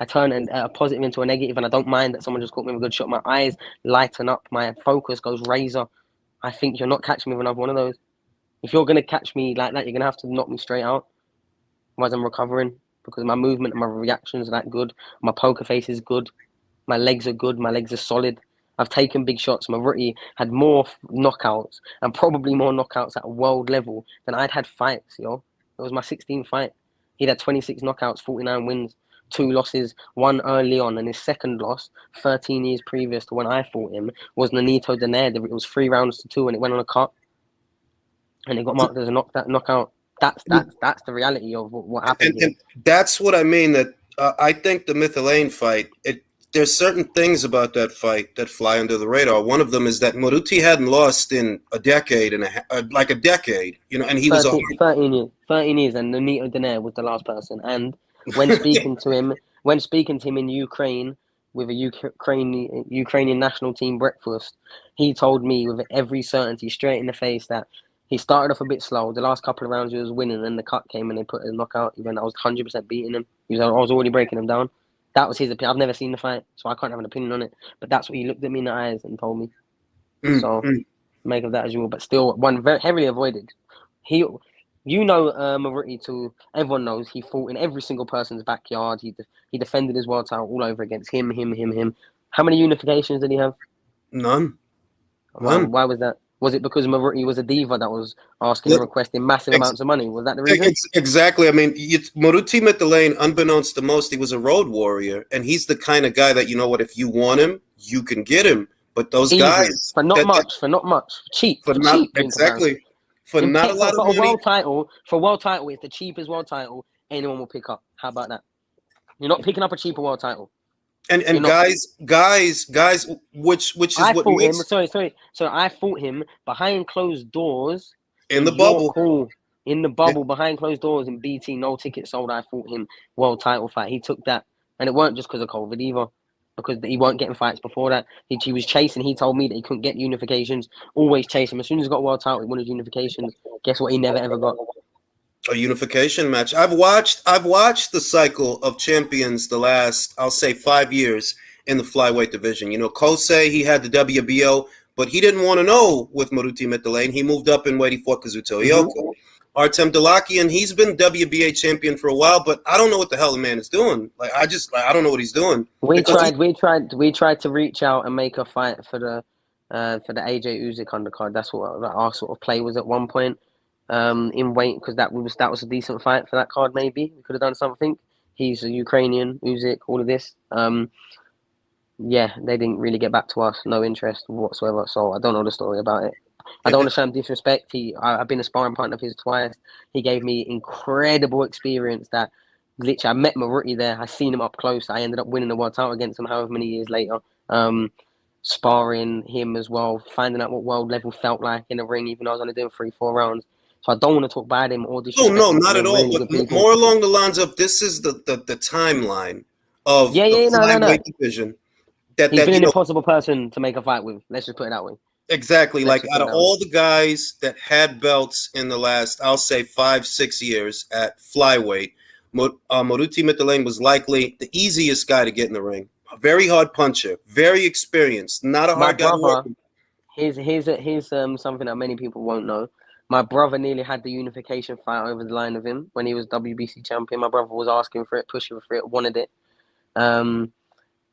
I turn a positive into a negative, and I don't mind that someone just caught me with a good shot. My eyes lighten up. My focus goes razor. I think you're not catching me with another one of those. If you're going to catch me like that, you're going to have to knock me straight out. Otherwise, I'm recovering because my movement and my reactions are that good. My poker face is good. My legs are good. My legs are solid. I've taken big shots. My rookie had more knockouts and probably more knockouts at a world level than I'd had fights, yo. It was my 16th fight. He'd had 26 knockouts, 49 wins, 2 losses, one early on, and his second loss, 13 years previous to when I fought him, was Nonito Donaire. It was 3 rounds to 2, and it went on a cut, and it got marked as a knockout. That's the reality of what happened here. And that's what I mean. That I think the Mythalane fight. There's certain things about that fight that fly under the radar. One of them is that Moruti hadn't lost in a decade like a decade, and he was 13 years. 13 years, and Nonito Donaire was the last person. And when speaking to him in Ukraine with a Ukrainian national team breakfast, he told me with every certainty, straight in the face, that he started off a bit slow. The last couple of rounds he was winning, and the cut came and they put a knockout. Even I was 100% beating him. I was already breaking him down. That was his opinion. I've never seen the fight, so I can't have an opinion on it. But that's what he looked at me in the eyes and told me. So make of that as you will. But still, one very heavily avoided. Maruti too. Everyone knows he fought in every single person's backyard. He defended his world title all over against him. How many unifications did he have? None. Why was that? Was it because Maruti was a diva that was asking and requesting massive amounts of money? Was that the reason? Exactly. I mean, Moruti Mythalane, unbeknownst to most, he was a road warrior, and he's the kind of guy that, you know what, if you want him, you can get him. But those guys for not much, cheap, exactly. For not a lot of money. For a world title, it's the cheapest world title anyone will pick up. How about that? You're not picking up a cheaper world title. And guys, which is what makes him. So I fought him behind closed doors in the bubble. In the bubble, behind closed doors in BT, no ticket sold. I fought him world title fight. He took that, and it weren't just because of COVID either, because he weren't getting fights before that. He was chasing. He told me that he couldn't get unifications. Always chasing. As soon as he got world title, he wanted unifications. Guess what? He never ever got a unification match. I've watched the cycle of champions the last, I'll say, 5 years in the flyweight division. Kosei, he had the WBO, but he didn't want to know with Moruti Mythalane. He moved up in weight. He fought Kazuto Ioka. Artem Dalakian, he's been WBA champion for a while, but I don't know what the hell the man is doing. I don't know what he's doing. We tried to reach out and make a fight for the AJ Usyk undercard. That's what our sort of play was at one point. In weight, because that was a decent fight for that card. Maybe we could have done something. He's a Ukrainian, Usyk, all of this. They didn't really get back to us. No interest whatsoever. So I don't know the story about it. I don't want to show him disrespect. I've been a sparring partner of his twice. He gave me incredible experience. That literally, I met Maruti there. I seen him up close. I ended up winning the world title against him however many years later. Sparring him as well, finding out what world level felt like in the ring, even though I was only doing 3-4 rounds. So I don't want to talk bad him or disrespect. No, not at all. Really, but more along the lines of this is the timeline of the flyweight division. He's been an impossible person to make a fight with. Let's just put it that way. Exactly. Like out of all the guys that had belts in the last, I'll say 5-6 years at flyweight, Moruti Mythalane was likely the easiest guy to get in the ring. A very hard puncher, very experienced, not a hard guy to work with. Here's something that many people won't know. My brother nearly had the unification fight over the line of him when he was WBC champion. My brother was asking for it, pushing for it, wanted it.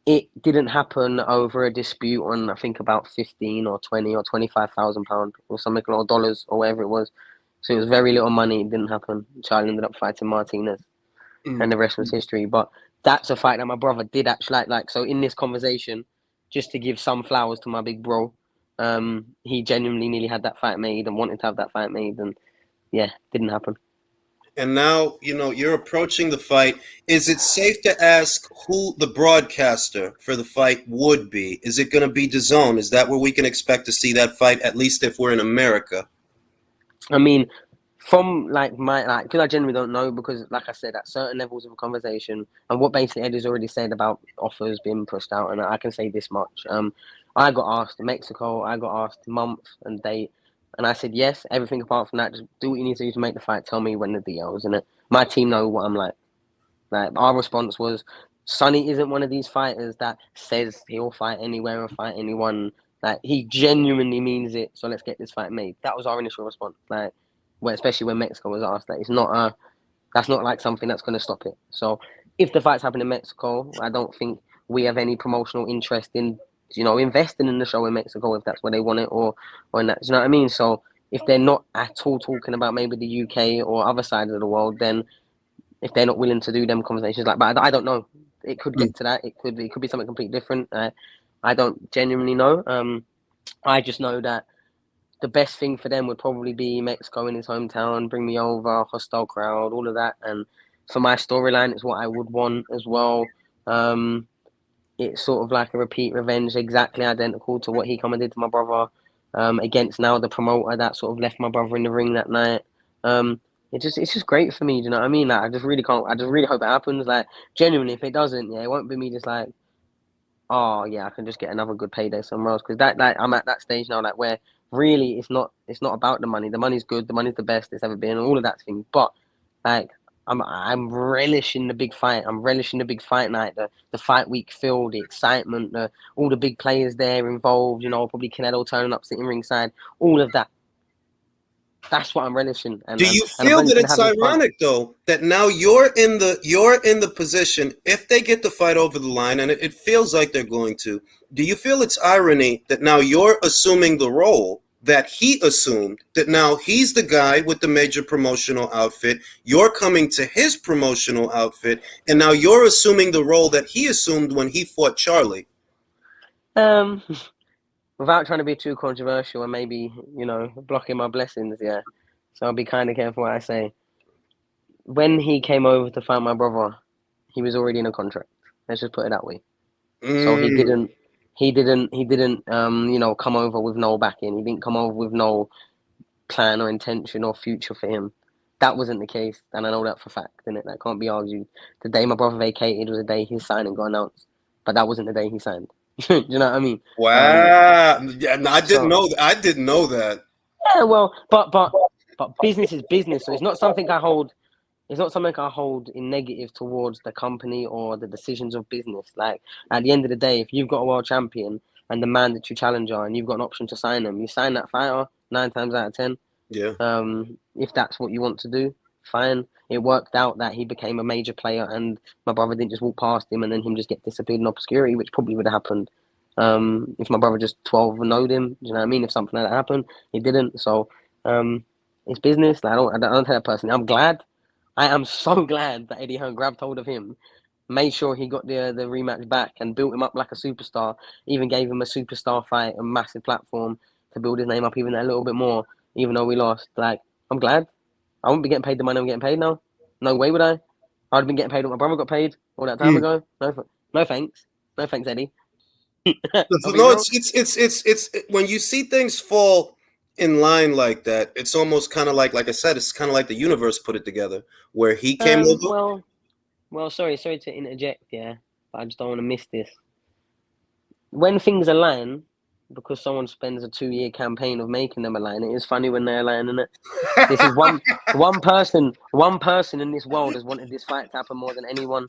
It didn't happen over a dispute on, I think, about 15 or 20 or 25,000 pounds or something, or dollars or whatever it was. So it was very little money. It didn't happen. Charlie ended up fighting Martinez, and the rest was history. But that's a fight that my brother did actually like. So in this conversation, just to give some flowers to my big bro, he genuinely nearly had that fight made and wanted to have that fight made, and didn't happen. And now, you're approaching the fight. Is it safe to ask who the broadcaster for the fight would be? Is it going to be DAZN? Is that where we can expect to see that fight, at least if we're in America? I mean, from like my like, because I genuinely don't know, because like I said, at certain levels of a conversation, and what basically Eddie's already said about offers being pushed out, and I can say this much. I got asked Mexico, I got asked month and date, and I said yes. Everything apart from that, just do what you need to do to make the fight. Tell me when the deal is, and my team know what I'm like. Like our response was, Sonny isn't one of these fighters that says he'll fight anywhere or fight anyone. Like he genuinely means it. So let's get this fight made. That was our initial response. Like, especially when Mexico was asked, that it's not that's not like something that's going to stop it. So if the fights happen in Mexico, I don't think we have any promotional interest in investing in the show in Mexico if that's where they want it, or in that. You know what I mean? So if they're not at all talking about maybe the UK or other sides of the world, then if they're not willing to do them conversations, like, but I don't know. It could Mm. get to that. It could be something completely different. I don't genuinely know. I just know that the best thing for them would probably be Mexico in his hometown, bring me over, hostile crowd, all of that. And for my storyline, it's what I would want as well. It's sort of like a repeat revenge, exactly identical to what he come and did to my brother, against now the promoter that sort of left my brother in the ring that night. It's just great for me. Do you know what I mean? Like, I just really can't. I just really hope it happens. Like, genuinely, if it doesn't, yeah, it won't be me just like, oh yeah, I can just get another good payday somewhere else. Because that, like, I'm at that stage now, like, where really it's not about the money. The money's good. The money's the best it's ever been. All of that thing. But like, I'm relishing the big fight. I'm relishing the big fight night, the fight week feel, the excitement, all the big players there involved. Probably Canelo turning up, sitting ringside. All of that. That's what I'm relishing, and Do and, you and I'm feel that relishing it's having fun. ironic though that now you're in the position, if they get the fight over the line, and it feels like they're going to? Do you feel it's irony that now you're assuming the role that he assumed, that now he's the guy with the major promotional outfit, you're coming to his promotional outfit, and now you're assuming the role that he assumed when he fought Charlie? Um, Without trying to be too controversial and maybe blocking my blessings, yeah. So I'll be kind of careful what I say. When he came over to find my brother, he was already in a contract. Let's just put it that way. So he Mm, didn't, come over with no backing. He didn't come over with no plan or intention or future for him. That wasn't the case, and I know that for fact, and that can't be argued. The day my brother vacated was the day his signing got announced, but that wasn't the day he signed. Do you know what I mean? Um, wow. Yeah, no, I didn't so know. I didn't know that. yeah, well, but business is business, so it's not something I hold. It's not something I hold in negative towards the company or the decisions of business. Like, at the end of the day, if you've got a world champion and the man that you challenge are, and you've got an option to sign them, you sign that fighter 9 times out of 10. Yeah. If that's what you want to do, fine. It worked out that he became a major player, and my brother didn't just walk past him and then him just get disappeared in obscurity, which probably would have happened. If my brother just 12 and knowed him, you know what I mean? If something like that happened, he didn't. So, it's business. Like, I don't take that personally. I'm glad. I am so glad that Eddie Hearn grabbed hold of him, made sure he got the rematch back, and built him up like a superstar. Even gave him a superstar fight, a massive platform to build his name up even a little bit more. Even though we lost, like, I'm glad. I wouldn't be getting paid the money I'm getting paid now. No way would I. I'd have been getting paid what my brother got paid all that time Mm. ago. No, no thanks. No thanks, Eddie. I'll be No, real. it's when you see things fall in line like that, it's almost kind of like I said, it's kind of like the universe put it together, where he came Um, over. well, sorry to interject, yeah, but I just don't want to miss this. When things align, because someone spends a 2-year campaign of making them align, it is funny when they align, isn't it? This is one person in this world has wanted this fight to happen more than anyone.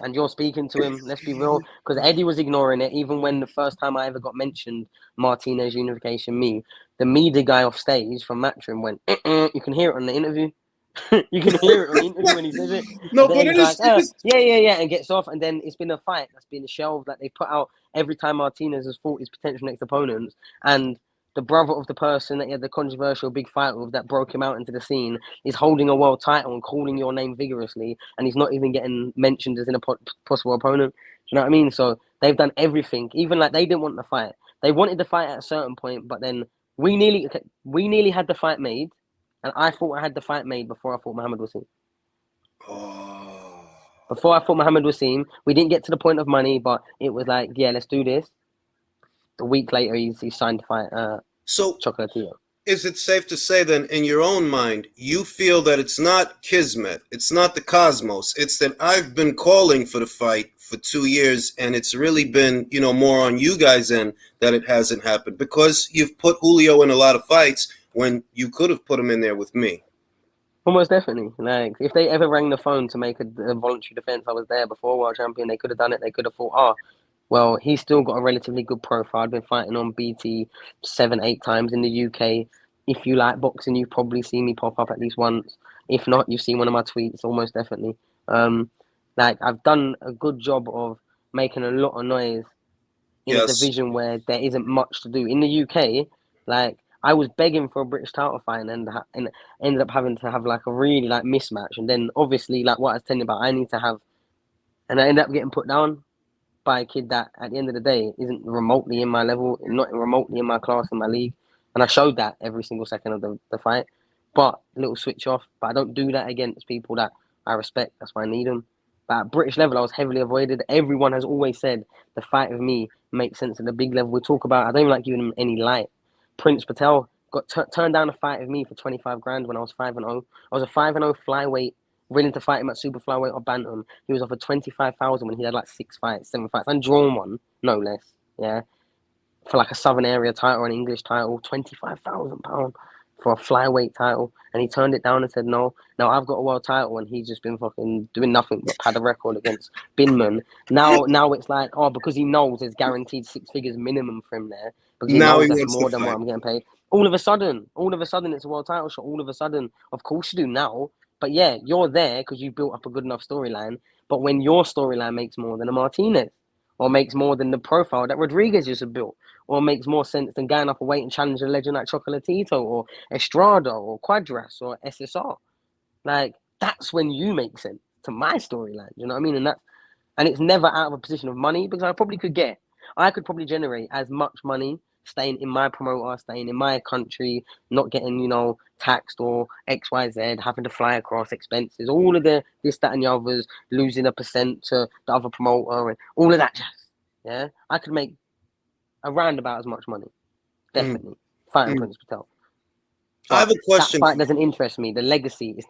And you're speaking to him. Let's be real, because Eddie was ignoring it. Even when the first time I ever got mentioned Martinez Unification, the media guy off stage from Matchroom went, you can hear it on the interview. You can hear it on the interview when he says it. No, And then but Eddie's like, yeah, yeah, yeah, and gets off. And then it's been a fight that's been shelved that they put out every time Martinez has fought his potential next opponents. And the brother of the person that he had the controversial big fight with that broke him out into the scene is holding a world title and calling your name vigorously. And he's not even getting mentioned as in a possible opponent. Do you know what I mean? So they've done everything. Even like they didn't want the fight. They wanted the fight at a certain point, but then we nearly had the fight made. And I thought I had the fight made before I fought Muhammad Wasim. Oh. Before I fought Muhammad Wasim, we didn't get to the point of money, but it was like, yeah, let's do this. A week later, he signed to fight So Chocolatito. is it safe to say then, in your own mind, you feel that it's not Kismet, it's not the cosmos, it's that I've been calling for the fight for 2 years, and it's really been, more on you guys' end that it hasn't happened, because you've put Julio in a lot of fights when you could have put him in there with me. Almost definitely. Like, if they ever rang the phone to make a voluntary defense, I was there before world champion. They could have done it. They could have thought, well, he's still got a relatively good profile. I've been fighting on BT 7, 8 times in the UK. If you like boxing, you've probably seen me pop up at least once. If not, you've seen one of my tweets, almost definitely. Like, I've done a good job of making a lot of noise in a Yes. division where there isn't much to do. In the UK, like, I was begging for a British title fight and ended up having to have like a really like mismatch. And then obviously, like what I was telling you about, I need to have, and I ended up getting put down by a kid that at the end of the day isn't remotely in my level, not remotely in my class, in my league. And I showed that every single second of the fight. But a little switch off. But I don't do that against people that I respect. That's why I need them. But at British level, I was heavily avoided. Everyone has always said the fight with me makes sense at the big level. We talk about, I don't even like giving him any light. Prince Patel got turned down a fight with me for 25 grand when I was 5-0. I was a 5-0 flyweight, willing to fight him at super flyweight or bantam. He was offered 25,000 when he had like 6 fights, 7 fights, and drawn one, no less. Yeah, for like a Southern area title or an English title, £25,000 for a flyweight title, and he turned it down and said no. Now I've got a world title, and he's just been fucking doing nothing but pad a record against Binman. Now it's like, because he knows there's guaranteed 6 figures minimum for him there, because he Now knows he that's wants more to than what fight. I'm getting paid. All of a sudden, it's a world title shot. All of a sudden, of course you do now. But yeah, you're there because you built up a good enough storyline. But when your storyline makes more than a Martinez, or makes more than the profile that Rodriguez just built, or makes more sense than going up a weight and challenging a legend like Chocolatito or Estrada or Quadras or SSR. Like, that's when you make sense to my storyline. You know what I mean? And it's never out of a position of money, because I could probably generate as much money staying in my promoter, staying in my country, not getting, taxed or XYZ, having to fly across expenses, all of the this, that, and the others, losing a percent to the other promoter and all of that jazz. Yeah, I could make around about as much money, definitely, fighting Prince Patel. I have But a that question. fight doesn't interest me. The legacy. It's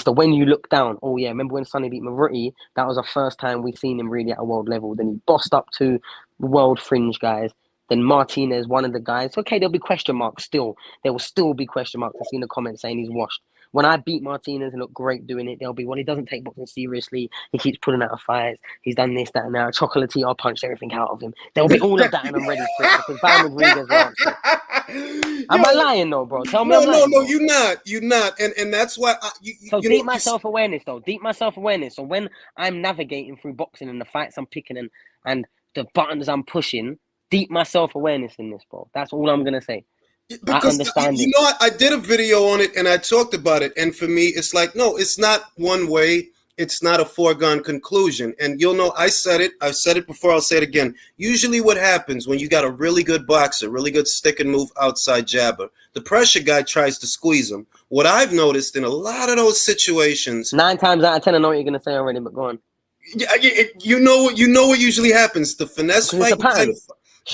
the when you look down. Oh yeah, remember when Sonny beat Maruti? That was the first time we seen him really at a world level. Then he bossed up to world fringe guys. Then Martinez, one of the guys. Okay, there'll be question marks still. There will still be question marks. I've seen the comments saying he's washed. When I beat Martinez and look great doing it, there'll be, well, he doesn't take boxing seriously. He keeps pulling out of fights. He's done this, that, and that. Chocolatito punched everything out of him. There'll be all of that, and I'm ready for it because Bam Rodriguez laughs it. Yo, Am I lying though, bro? Tell me no, I'm no, lying, no, bro. you're not, and that's why So deep my self-awareness though. Deep my self-awareness. So when I'm navigating through boxing and the fights I'm picking and the buttons I'm pushing, deep my self-awareness in this, bro. That's all I'm gonna say. I because understand it. I did a video on it and I talked about it, and for me, it's like, no, it's not one way. It's not a foregone conclusion. And you'll know, I've said it before, I'll say it again. Usually what happens when you got a really good boxer, really good stick and move outside jabber, the pressure guy tries to squeeze him. What I've noticed in a lot of those situations, 9 times out of 10, I know what you're gonna say already, but go on. you know what usually happens. The finesse Because it's a fighting kind pattern. of,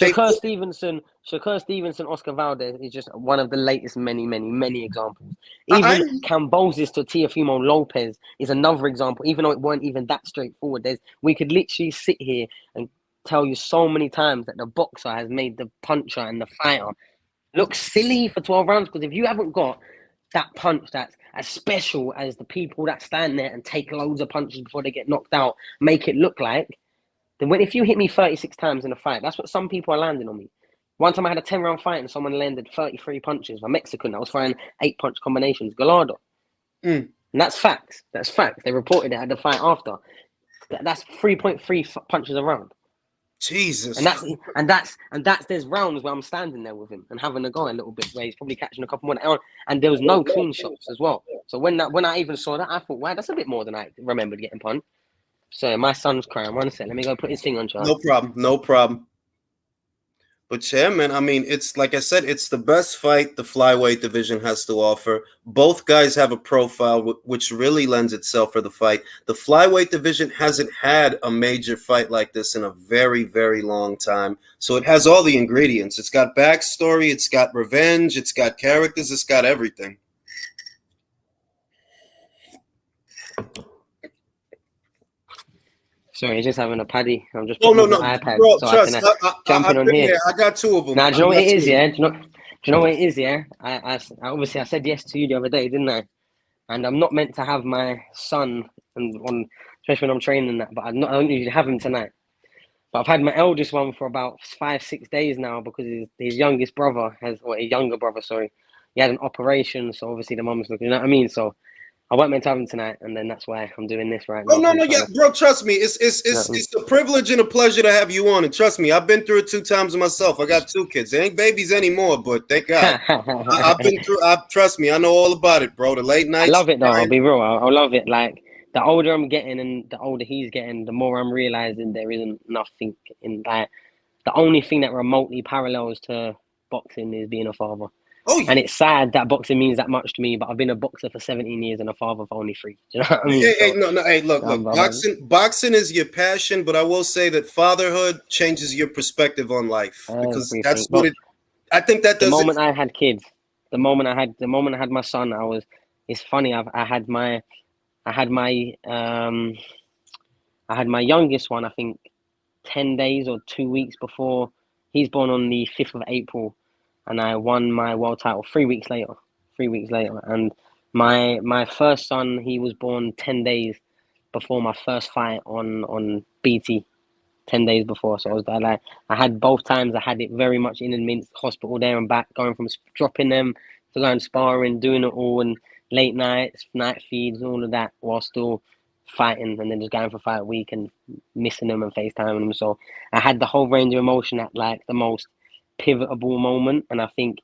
they Shakur Stevenson, Oscar Valdez is just one of the latest many, many, many examples. I Even Cambosis to Teofimo Lopez is another example, even though it weren't even that straightforward. We could literally sit here and tell you so many times that the boxer has made the puncher and the fighter look silly for 12 rounds, because if you haven't got that punch that's as special as the people that stand there and take loads of punches before they get knocked out, make it look like, then if you hit me 36 times in a fight, that's what some people are landing on me. One time I had a 10-round fight and someone landed 33 punches. A Mexican, I was throwing 8-punch combinations, Gallardo. And that's facts. That's facts. They reported it at the fight after. That's 3.3 punches a round. Jesus. And that's there's rounds where I'm standing there with him and having a go a little bit where he's probably catching a couple more, and there was no clean shots as well. So when I even saw that, I thought, wow, that's a bit more than I remembered getting punched. So my son's crying. 1 sec, let me go put his thing on charge. No problem. But yeah, man, I mean, it's like I said, it's the best fight the flyweight division has to offer. Both guys have a profile which really lends itself for the fight. The flyweight division hasn't had a major fight like this in a very, very long time. So it has all the ingredients. It's got backstory, it's got revenge, it's got characters, it's got everything. Sorry, just having a paddy. I'm just Oh putting no, up the no, iPad bro, so I can trust. jumping I've on been here. there. I got two of them. Now, do I you know what got it two is? of them. Yeah, do you know what it is? Yeah, obviously I said yes to you the other day, didn't I? And I'm not meant to have my son and on, especially when I'm training that. But I don't usually have him tonight. But I've had my eldest one for about 5, 6 days now because his youngest brother or his younger brother, sorry, he had an operation. So obviously the mum's looking. You know what I mean? So I weren't meant to have him tonight, and then that's why I'm doing this right Oh now. no, I'm no, trying yeah, to. bro. Trust me, it's it's You know it's what it's a privilege and a pleasure to have you on. And trust me, I've been through it 2 times myself. I got two kids. They ain't babies anymore, but thank God. I've I been through. Trust me, I know all about it, bro. The late I nights, love it though. I'll crying. be real. I love it. Like the older I'm getting and the older he's getting, the more I'm realizing there isn't nothing in like the only thing that remotely parallels to boxing is being a father. Oh yeah. And it's sad that boxing means that much to me, but I've been a boxer for 17 years and a father for only 3. Do you know what I mean? Hey, So no, no. Hey, look, I'm, look. I'm Boxing is your passion, but I will say that fatherhood changes your perspective on life because everything. that's what But it. I think that the does it. moment I had kids, the moment I had my son, I was. It's funny. I had my I had my youngest one. I think 10 days or 2 weeks before he's born on the 5th of April, and I won my world title 3 weeks later. 3 weeks later, and my first son, he was born 10 days before my first fight on BT. 10 days before, so I was like, I had both times. I had it very much in the hospital there and back, going from dropping them to going sparring, doing it all, and late nights, night feeds, and all of that, while still fighting, and then just going for fight week and missing them and FaceTiming them. So I had the whole range of emotion at like the most pivotal moment, and I think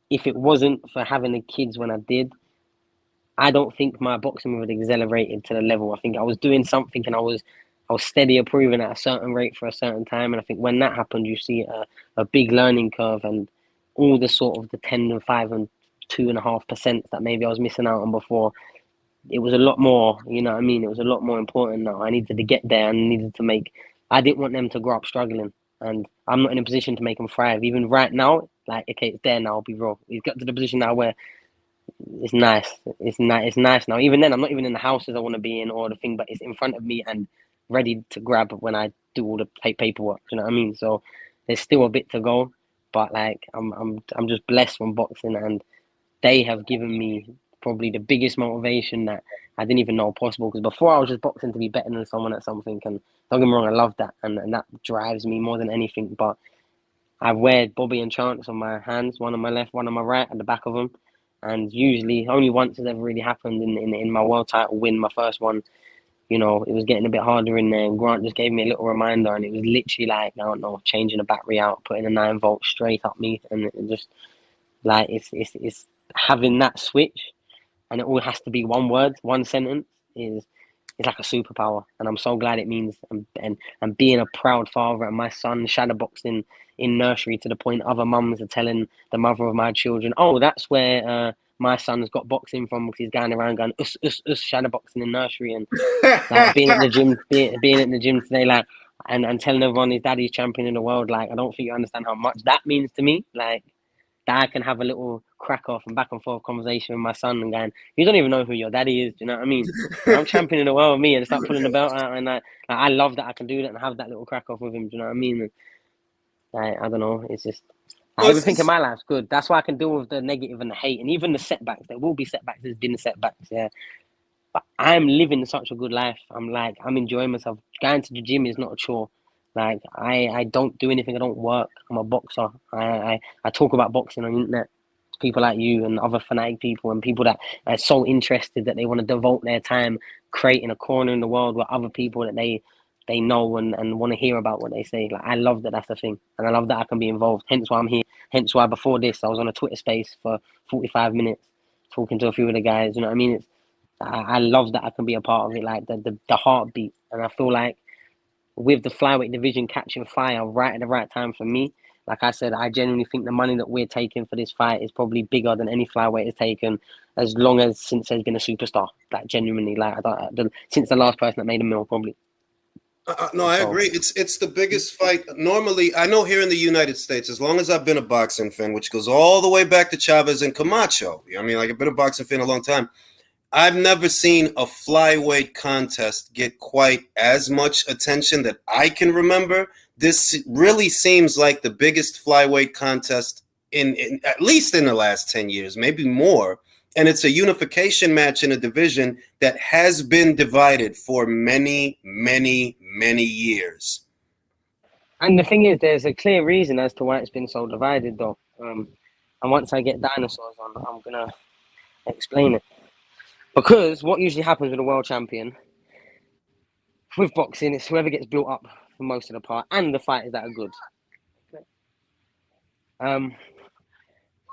if it wasn't for having the kids when I did, I don't think my boxing would have accelerated to the level. I think I was doing something and I was steady improving at a certain rate for a certain time. And I think when that happened, you see a big learning curve and all the sort of the 10 and 5 and 2.5% that maybe I was missing out on before. It was a lot more, you know what I mean? It was a lot more important now. I needed to get there and needed to make, I didn't want them to grow up struggling. And I'm not in a position to make them thrive. Even right now, like, okay, it's there now, I'll be real. We've got to the position now where it's nice. It's nice. It's nice now. Even then, I'm not even in the houses I want to be in or the thing, but it's in front of me and ready to grab when I do all the paperwork. You know what I mean? So there's still a bit to go, but like I'm just blessed from boxing, and they have given me probably the biggest motivation that I didn't even know possible. Because before I was just boxing to be better than someone at something, and don't get me wrong, I love that, and that drives me more than anything. But I wear Bobby and Chance on my hands, one on my left, one on my right, at the back of them. And usually, only once has ever really happened in my world title win, my first one. You know, it was getting a bit harder in there. And Grant just gave me a little reminder, and it was literally like, I don't know, changing a battery out, putting a 9 volt straight up me, and it just like it's having that switch, and it all has to be one word, one sentence is it's like a superpower, and I'm so glad it means and being a proud father, and my son shadowboxing in nursery to the point other mums are telling the mother of my children, oh, that's where my son's got boxing from because he's going around going us shadowboxing in nursery, and like being at the gym, being at the gym today, like and telling everyone his daddy's champion in the world. Like I don't think you understand how much that means to me. Like that I can have a little crack off and back and forth conversation with my son and going, you don't even know who your daddy is. Do you know what I mean? And I'm championing the world with me and start pulling the belt out. And I love that I can do that and have that little crack off with him. Do you know what I mean? And, like, I don't know. It's just Well, everything in my life's good. That's why I can deal with the negative and the hate and even the setbacks. There will be setbacks. There's been setbacks. Yeah. But I'm living such a good life. I'm enjoying myself. Going to the gym is not a chore. Like I don't do anything. I don't work. I'm a boxer. I talk about boxing on the internet to people like you and other fanatic people and people that are so interested that they want to devote their time creating a corner in the world where other people that they know and want to hear about what they say. Like I love that that's the thing, and I love that I can be involved. Hence why I'm here. Hence why before this I was on a Twitter space for 45 minutes talking to a few of the guys. You know what I mean? I love that I can be a part of it, like the heartbeat. And I feel like with the flyweight division catching fire right at the right time for me, Like I said, I genuinely think the money that we're taking for this fight is probably bigger than any flyweight has taken, as long as since there's been a superstar. Like genuinely, like since the last person that made a mill, probably. No, I So agree. It's the biggest fight. Normally, I know here in the United States, as long as I've been a boxing fan, which goes all the way back to Chavez and Camacho. I mean, like I've been a boxing fan a long time. I've never seen a flyweight contest get quite as much attention that I can remember. This really seems like the biggest flyweight contest in at least in the last 10 years, maybe more. And it's a unification match in a division that has been divided for many, many, many years. and the thing is, there's a clear reason as to why it's been so divided, though. And once I get dinosaurs on, I'm gonna explain it. Because what usually happens with a world champion with boxing, it's whoever gets built up for most of the part, and the fighters that are good.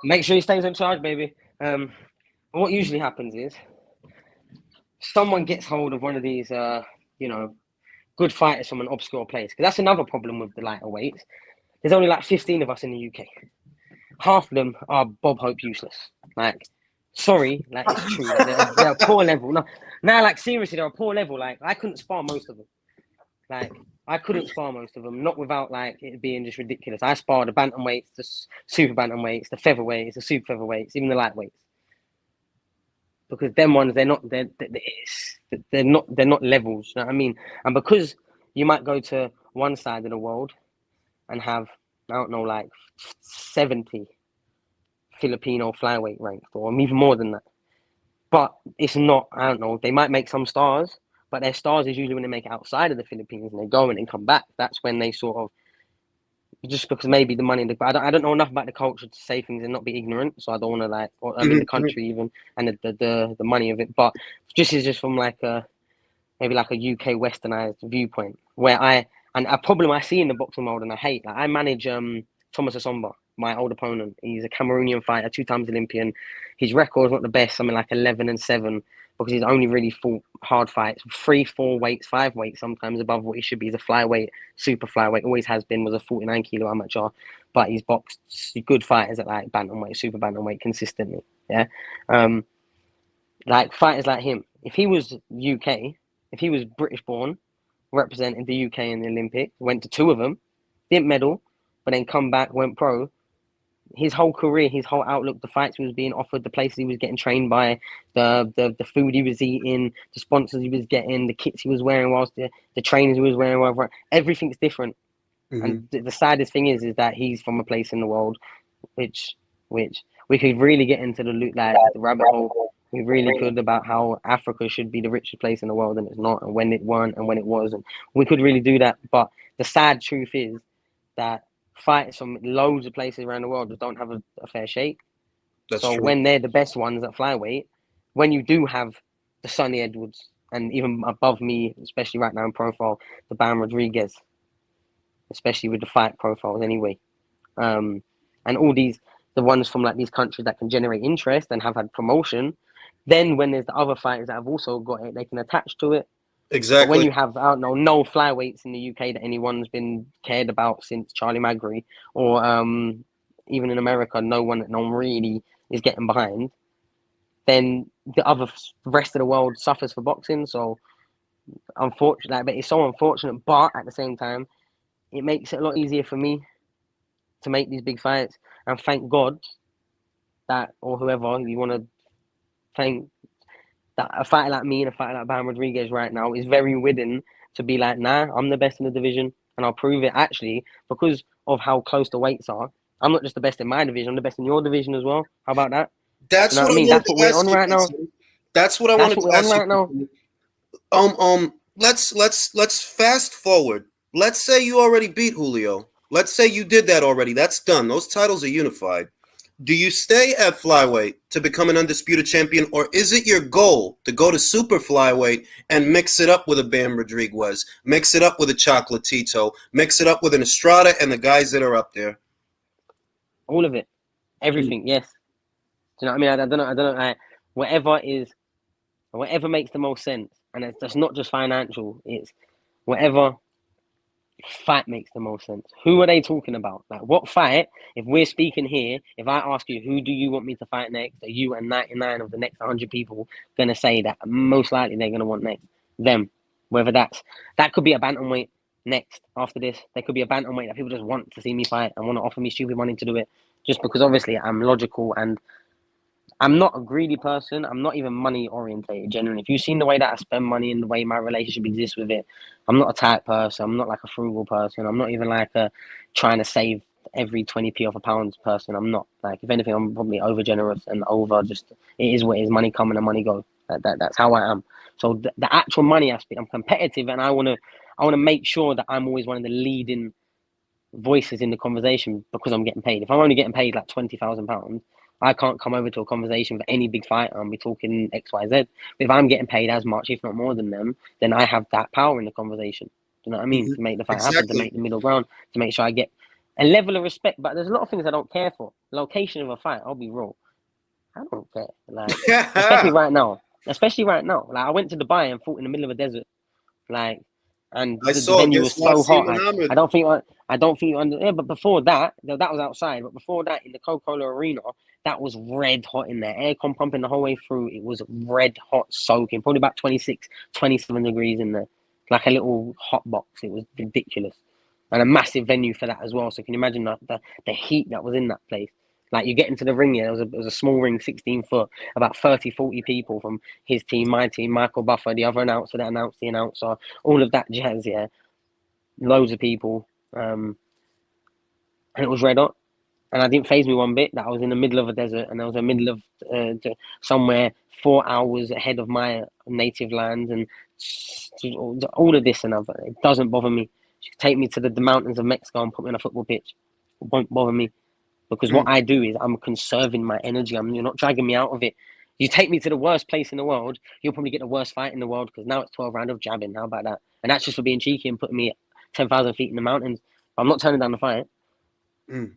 Make sure he stays in charge, baby. What usually happens is someone gets hold of one of these, good fighters from an obscure place. Because that's another problem with the lighter weights. There's only like 15 of us in the UK. Half of them are Bob Hope useless. Like, sorry, like it's true. Like, they're a poor level. No, now, like seriously, they're a poor level. Like I couldn't spar most of them. Like I couldn't spar most of them, not without like it being just ridiculous. I sparred the bantamweights, the super bantamweights, the featherweights, the super featherweights, even the lightweights. Because them ones, they're not levels. You know what I mean? And because you might go to one side of the world and have, I don't know, like 70 Filipino flyweight ranked, or even more than that. But it's not, I don't know, they might make some stars, but their stars is usually when they make it outside of the Philippines and they go in and come back. That's when they sort of, just because maybe the money, I don't know enough about the culture to say things and not be ignorant. So I don't want to like, or, I mean, the country even, and the money of it. But just from like maybe like a UK westernized viewpoint, where and a problem I see in the boxing world and I hate, like I manage Thomas Asomba, my old opponent. He's a Cameroonian fighter, 2 times Olympian. His record is not the best, something like 11-7, because he's only really fought hard fights, 3, 4 weights, 5 weights, sometimes above what he should be. He's a flyweight, super flyweight, always has been, was a 49 kilo amateur, but he's boxed good fighters at like bantamweight, super bantamweight consistently. Yeah. Like fighters like him, if he was UK, if he was British born, represented the UK in the Olympics, went to 2 of them, didn't medal, but then come back, went pro. His whole career, his whole outlook, the fights he was being offered, the places he was getting trained by, the food he was eating, the sponsors he was getting, the kits he was wearing, whilst the trainers he was wearing, whatever, everything's different. Mm-hmm. And the saddest thing is that he's from a place in the world which we could really get into the rabbit hole. We really could, about how Africa should be the richest place in the world and it's not, and when it weren't and when it was, and we could really do that. But the sad truth is that fighters from loads of places around the world just don't have a fair shake. That's so true. when they're the best ones at flyweight, when you do have the Sonny Edwards, and even above me, especially right now in profile, the Bam Rodriguez, especially with the fight profiles anyway, and all these, the ones from like these countries that can generate interest and have had promotion, then when there's the other fighters that have also got it, they can attach to it. But when Exactly. you have, I don't know, no flyweights in the UK that anyone's been cared about since Charlie Magri, or even in America, no one really is getting behind, then the rest of the world suffers for boxing. So unfortunate, but it's so unfortunate. But at the same time, it makes it a lot easier for me to make these big fights. And thank God that, or whoever you want to thank, that a fighter like me and a fighter like Bam Rodriguez right now is very willing to be like, nah, I'm the best in the division, and I'll prove it actually because of how close the weights are. I'm not just the best in my division, I'm the best in your division as well. How about that? That's You know what what I I mean? wanted That's what to we're ask on you. right now. That's what I That's wanted what to we're on ask right now. you. Let's fast forward. Let's say you already beat Julio. Let's say you did that already. That's done. Those titles are unified. Do you stay at flyweight to become an undisputed champion, or is it your goal to go to super flyweight and mix it up with a Bam Rodriguez, mix it up with a Chocolatito, mix it up with an Estrada and the guys that are up there? All of it, everything. Yes. Do you know what I mean? I don't know. Like, whatever makes the most sense, and it's not just financial. It's whatever fight makes the most sense. Who are they talking about? Like, what fight? If we're speaking here, if I ask you, who do you want me to fight next? Are you and 99 of the next 100 people going to say that most likely they're going to want next? Them. Whether that could be a bantamweight next after this. There could be a bantamweight that people just want to see me fight and want to offer me stupid money to do it. Just because obviously I'm logical and I'm not a greedy person. I'm not even money orientated, generally. If you've seen the way that I spend money and the way my relationship exists with it, I'm not a tight person. I'm not like a frugal person. I'm not even like a trying to save every 20p off a pound person. I'm not. Like, if anything, I'm probably over generous and over just, it is what it is. Money come and money go. That's how I am. So the actual money aspect, I'm competitive and I wanna make sure that I'm always one of the leading voices in the conversation because I'm getting paid. If I'm only getting paid like £20,000, I can't come over to a conversation for any big fight and be talking X, Y, Z. But if I'm getting paid as much, if not more than them, then I have that power in the conversation. Do you know what I mean? Mhm. To make the fight happen, to Exactly. make the middle ground, to make sure I get a level of respect. But there's a lot of things I don't care for. Location of a fight, I'll be real. I don't care. Like, especially right now. Especially right now. Like, I went to Dubai and fought in the middle of a desert. Like, and I the saw venue was against so hot. Wasim I Ahmed. don't think you under. Yeah, but before that, that was outside. But before that, in the Coca-Cola Arena, that was red hot in there. Aircon pumping the whole way through. It was red hot, soaking. Probably about 26, 27 degrees in there, like a little hot box. It was ridiculous, and a massive venue for that as well. So can you imagine the heat that was in that place? Like, you get into the ring, yeah, it was a small ring, 16 foot, about 30, 40 people from his team, my team, Michael Buffer, the other announcer that announced the announcer, all of that jazz, yeah. Loads of people. And it was red hot. And I didn't phase me one bit that I was in the middle of a desert and I was in the middle of somewhere 4 hours ahead of my native land and all of this and other. It doesn't bother me. You can take me to the mountains of Mexico and put me on a football pitch. It won't bother me. Because what I do is I'm conserving my energy. You're not dragging me out of it. You take me to the worst place in the world, you'll probably get the worst fight in the world because now it's 12 rounds of jabbing. How about that? And that's just for being cheeky and putting me 10,000 feet in the mountains. I'm not turning down the fight. Mm.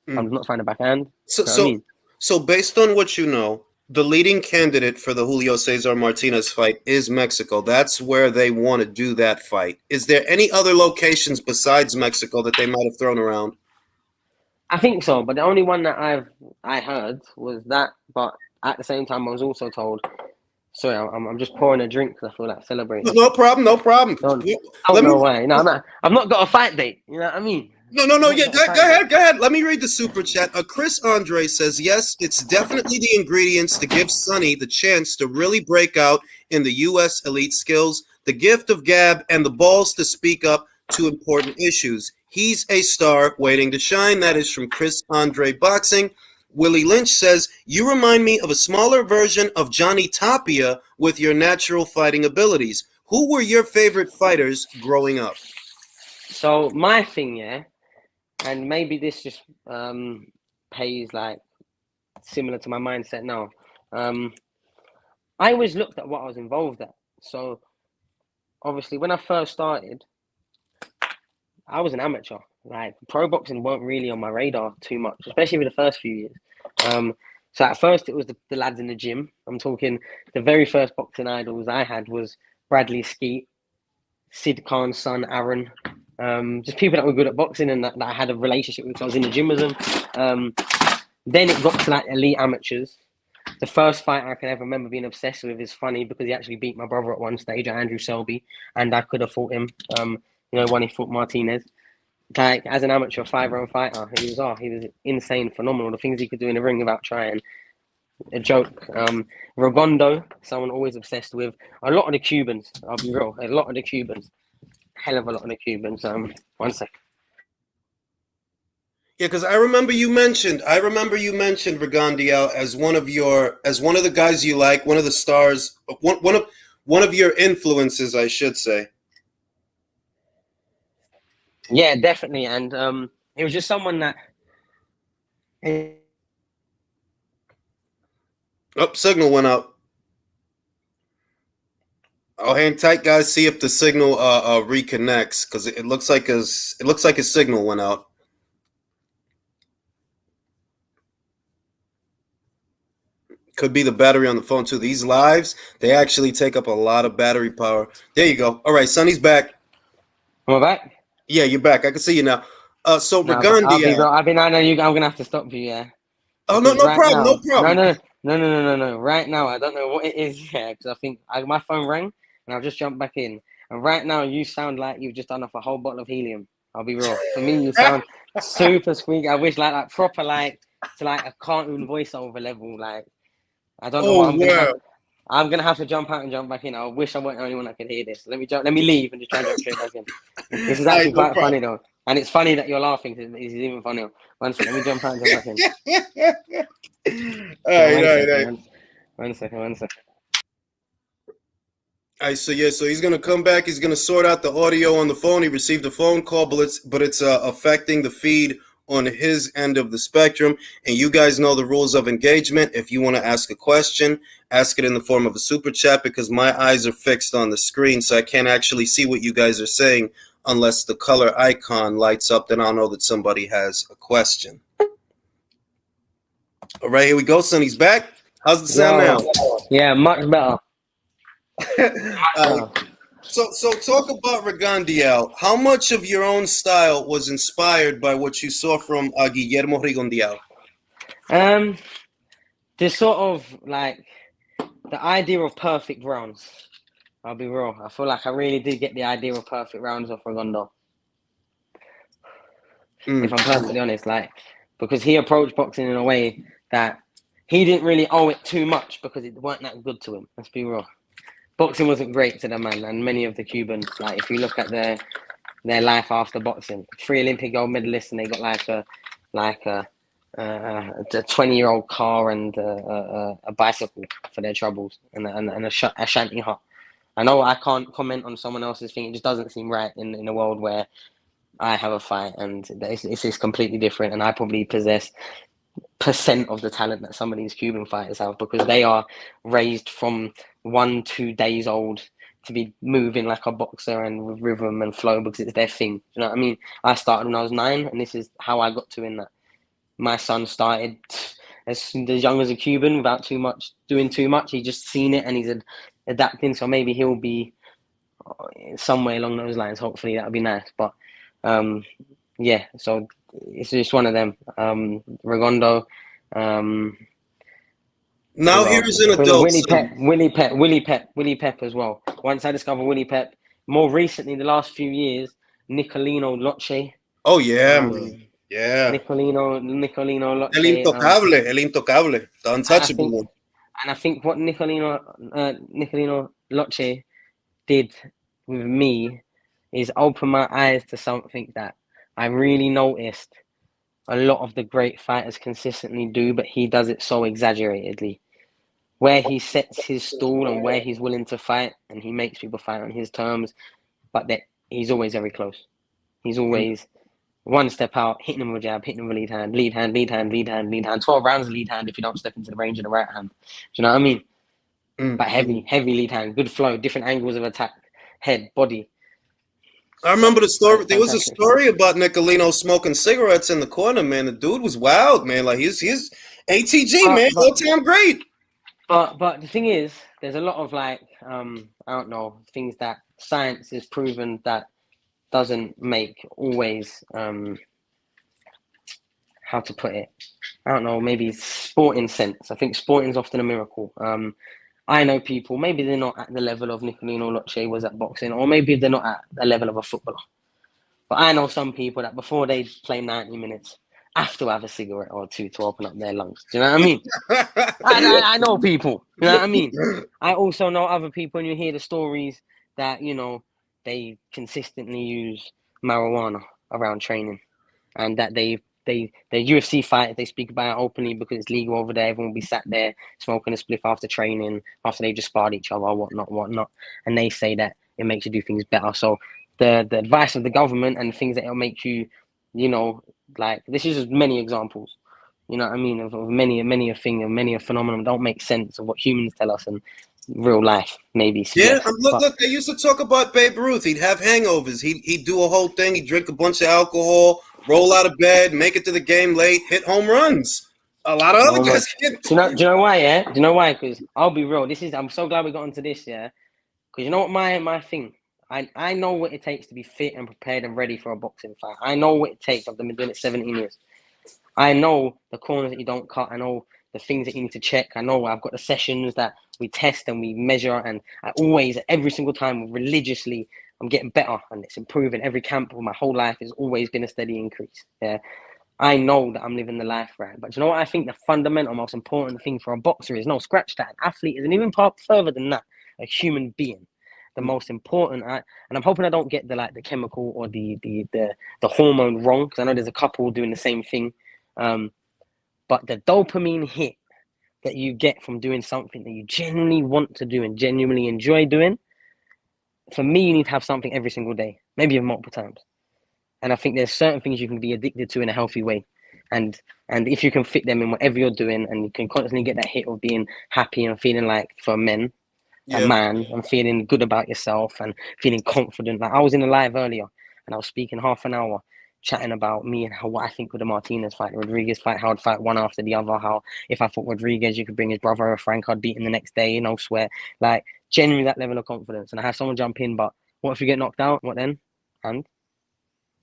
I'm Mm. not trying to backhand. So, You know what I so, mean? so based on what you know, the leading candidate for the Julio Cesar Martinez fight is Mexico. That's where they want to do that fight. Is there any other locations besides Mexico that they might have thrown around? I think so, but the only one that I heard was that. But at the same time, I was also told. Sorry, I'm just pouring a drink because I feel like celebrating. No problem. No problem. Don't Let know me. why. No, I've not got a fight date. You know what I mean? No. I've not Yeah, got a go fight date. ahead. Go ahead. Let me read the super chat. Chris Andre says, yes, it's definitely the ingredients to give Sonny the chance to really break out in the U.S. elite skills, the gift of gab, and the balls to speak up to important issues. He's a star waiting to shine. That is from Chris Andre Boxing. Willie Lynch says, you remind me of a smaller version of Johnny Tapia with your natural fighting abilities. Who were your favorite fighters growing up? So my thing, yeah, and maybe this just pays like similar to my mindset now. I always looked at what I was involved at. So obviously, when I first started, I was an amateur. Like, pro boxing weren't really on my radar too much, especially for the first few years. So at first it was the lads in the gym. I'm talking the very first boxing idols I had was Bradley Skeet, Sid Khan's son Aaron. Just people that were good at boxing and that I had a relationship with. So I was in the gym with them. Then it got to like elite amateurs. The first fight I can ever remember being obsessed with is funny because he actually beat my brother at one stage, Andrew Selby, and I could have fought him. When he fought Martinez. Like, as an amateur 5 round fighter, he was insane, phenomenal. The things he could do in the ring without trying, a joke. Rogondo, someone always obsessed with. A lot of the Cubans, I'll be real. A lot of the Cubans, hell of a lot of the Cubans. One second. Yeah, because I remember you mentioned Rigondeaux as one of the guys you like, one of the stars, one of your influences, I should say. Yeah, definitely, and it was just someone that. Oh, signal went out. I'll hang tight, guys. See if the signal reconnects because it looks like his signal went out. Could be the battery on the phone too. These lives, they actually take up a lot of battery power. There you go. All right, Sonny's back. Am I back? Yeah, you're back. I can see you now. So No, but I'll be Regandia. real. I know you. I'm gonna have to stop you, yeah, Oh no, because no right problem, no now, problem. no. Right now, I don't know what it is, yeah, because I think my phone rang and I've just jumped back in, and right now you sound like you've just done off a whole bottle of helium. I'll be real. For me, you sound super squeaky. I wish like proper like to like a cartoon voiceover level. Like I don't know what Oh I'm gonna have. wow. I'm gonna have to jump out and jump back in. I wish I weren't the only one that could hear this. Let me jump. Let me leave and just try and jump straight back in. This is All right, actually no quite funny problem. though, and it's funny that you're laughing. Cause this is even funnier. One second. Let me jump out and jump back in. All Yeah, right, one all right, all second. right. One second. One second. All right, so yeah, so he's gonna come back. He's gonna sort out the audio on the phone. He received a phone call, but it's affecting the feed on his end of the spectrum. And you guys know the rules of engagement. If you want to ask a question, ask it in the form of a super chat because my eyes are fixed on the screen, so I can't actually see what you guys are saying unless the color icon lights up. Then I'll know that somebody has a question. All right, here we go. Sonny's back. How's the sound now? Yo, yeah, much better. All right, Better. so talk about Rigondiel. How much of your own style was inspired by what you saw from Guillermo Rigondiel? Um, this sort of like the idea of perfect rounds. I'll be real. I feel like I really did get the idea of perfect rounds off Regondo. If Mm. I'm perfectly honest, like because he approached boxing in a way that he didn't really owe it too much because it weren't that good to him. Let's be real. Boxing wasn't great to the man, and many of the Cubans, like if you look at their life after boxing, 3 Olympic gold medalists, and they got like a 20-year-old car and a bicycle for their troubles, and a shanty hut. I know I can't comment on someone else's thing. It just doesn't seem right in a world where I have a fight and it's completely different, and I probably possess percent of the talent that some of these Cuban fighters have because they are raised from 1, 2 days old to be moving like a boxer and with rhythm and flow because it's their thing. You know what I mean? I started when I was 9, and this is how I got to in that. My son started as young as a Cuban without doing too much. He just seen it and he's adapting. So maybe he'll be somewhere along those lines. Hopefully that'll be nice. But um, yeah, so it's just one of them. Regondo, um, Now who here else? is an adult son. Willie Pep as well. Once I discovered Willie Pep, more recently, the last few years, Nicolino Loche, Oh yeah, man. um, Yeah. Nicolino El Loche, intocable, el intocable, the and untouchable one. I think what Nicolino Loche did with me is open my eyes to something that I really noticed a lot of the great fighters consistently do, but he does it so exaggeratedly. Where he sets his stall and where he's willing to fight, and he makes people fight on his terms, but that he's always very close. He's Mm, always one step out, hitting him with a jab, hitting him with a lead hand, lead hand, lead hand, lead hand, lead hand. 12 rounds of lead hand if you don't step into the range of the right hand. Do you know what I mean? But mm. heavy lead hand, good flow, different angles of attack, head, body. I remember the story. There was a Fantastic fight. story about Nicolino smoking cigarettes in the corner, man. The dude was wild, man. Like he's ATG, But man, but all time great. but the thing is, there's a lot of like I don't know things that science is proven that doesn't make always how to put it. I don't know, maybe sporting sense. I think sporting is often a miracle. I know people, maybe they're not at the level of Nicolino Loche was at boxing, or maybe they're not at the level of a footballer. But I know some people that before they play 90 minutes have to have a cigarette or two to open up their lungs. Do you know what I mean? I know people. You know what I mean? I also know other people, and you hear the stories that, they consistently use marijuana around training and that the UFC fight they speak about it openly because it's legal over there. Everyone will be sat there smoking a spliff after training, after they just sparred each other, whatnot, and they say that it makes you do things better. So the advice of the government and things that it'll make you, like this is just many examples. You know what I mean? Of many a thing and many a phenomenon don't make sense of what humans tell us and real life maybe Yeah, suggests. But look. They used to talk about Babe Ruth. He'd have hangovers. He'd do a whole thing. He'd drink a bunch of alcohol, roll out of bed, make it to the game late, hit home runs. A lot of other oh my, guys can't. do you know why? Yeah, do you know why? Because I'll be real. I'm so glad we got into this. Yeah, because you know what my thing. I know what it takes to be fit and prepared and ready for a boxing fight. I know what it takes. I've been doing it 17 years. I know the corners that you don't cut. I know the things that you need to check. I know I've got the sessions that we test and we measure. And I always, every single time, religiously, I'm getting better and it's improving. Every camp of my whole life has always been a steady increase. Yeah. I know that I'm living the life right. But you know what I think the fundamental, most important thing for a boxer is? No, scratch that. An athlete is, and even part further than that, a human being. The most important, and I'm hoping I don't get the chemical or the hormone wrong, because I know there's a couple doing the same thing. But the dopamine hit that you get from doing something that you genuinely want to do and genuinely enjoy doing, for me, you need to have something every single day, maybe even multiple times. And I think there's certain things you can be addicted to in a healthy way. And if you can fit them in whatever you're doing, and you can constantly get that hit of being happy and feeling like, for men, a man, and feeling good about yourself and feeling confident. Like I was in a live earlier and I was speaking half an hour, chatting about me and what I think of the Martinez fight, the Rodriguez fight, how I'd fight one after the other, how if I fought Rodriguez, you could bring his brother or Frank, I'd beat him the next day, no sweat. Like genuinely that level of confidence. And I have someone jump in, but what if you get knocked out? What then? And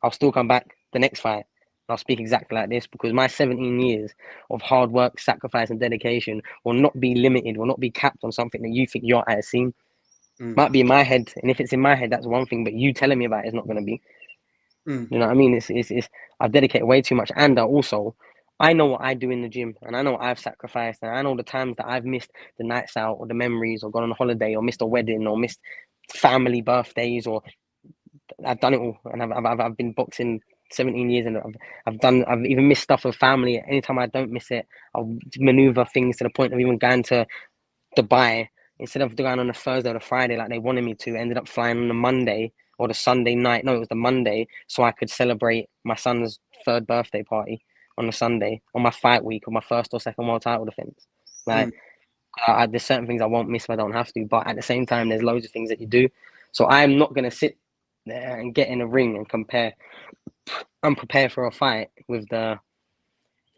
I'll still come back the next fight. I'll speak exactly like this, because my 17 years of hard work, sacrifice, and dedication will not be limited, will not be capped on something that you think you're at a scene. Might be in my head, and if it's in my head, that's one thing. But you telling me about it is not going to be. You know what I mean? It's I've dedicated way too much, and I know what I do in the gym, and I know what I've sacrificed, and I know the times that I've missed the nights out, or the memories, or gone on a holiday, or missed a wedding, or missed family birthdays, or I've done it all, and I've been boxing 17 years, and I've even missed stuff with family. Anytime I don't miss it, I'll maneuver things to the point of even going to Dubai instead of going on the Thursday or the Friday like they wanted me to. Ended up flying on the Monday or the Sunday night. No, it was the Monday, so I could celebrate my son's 3rd birthday party on the Sunday on my fight week of my 1st or 2nd world title defense. Like there's certain things I won't miss if I don't have to, but at the same time, there's loads of things that you do. So I'm not gonna sit there and get in a ring and compare. I'm prepared for a fight with the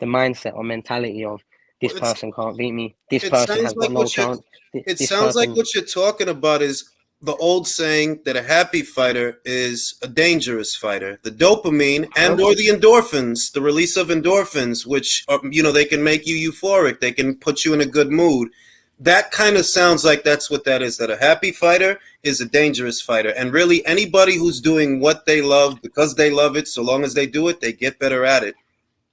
mindset or mentality of this person can't beat me. This person has got no chance. It sounds like what you're talking about is the old saying that a happy fighter is a dangerous fighter. The dopamine and or the endorphins, the release of endorphins, which are, they can make you euphoric. They can put you in a good mood. That kind of sounds like that's what that is, that a happy fighter is a dangerous fighter. And really anybody who's doing what they love because they love it, so long as they do it, they get better at it.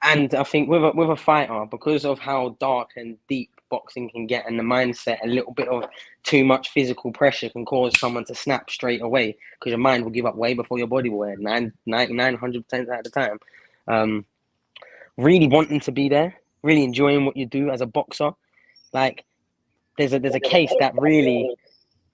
And I think with a fighter, because of how dark and deep boxing can get, and the mindset, a little bit of too much physical pressure can cause someone to snap straight away, because your mind will give up way before your body will. 99% at the time. Really wanting to be there, really enjoying what you do as a boxer. Like there's a case that really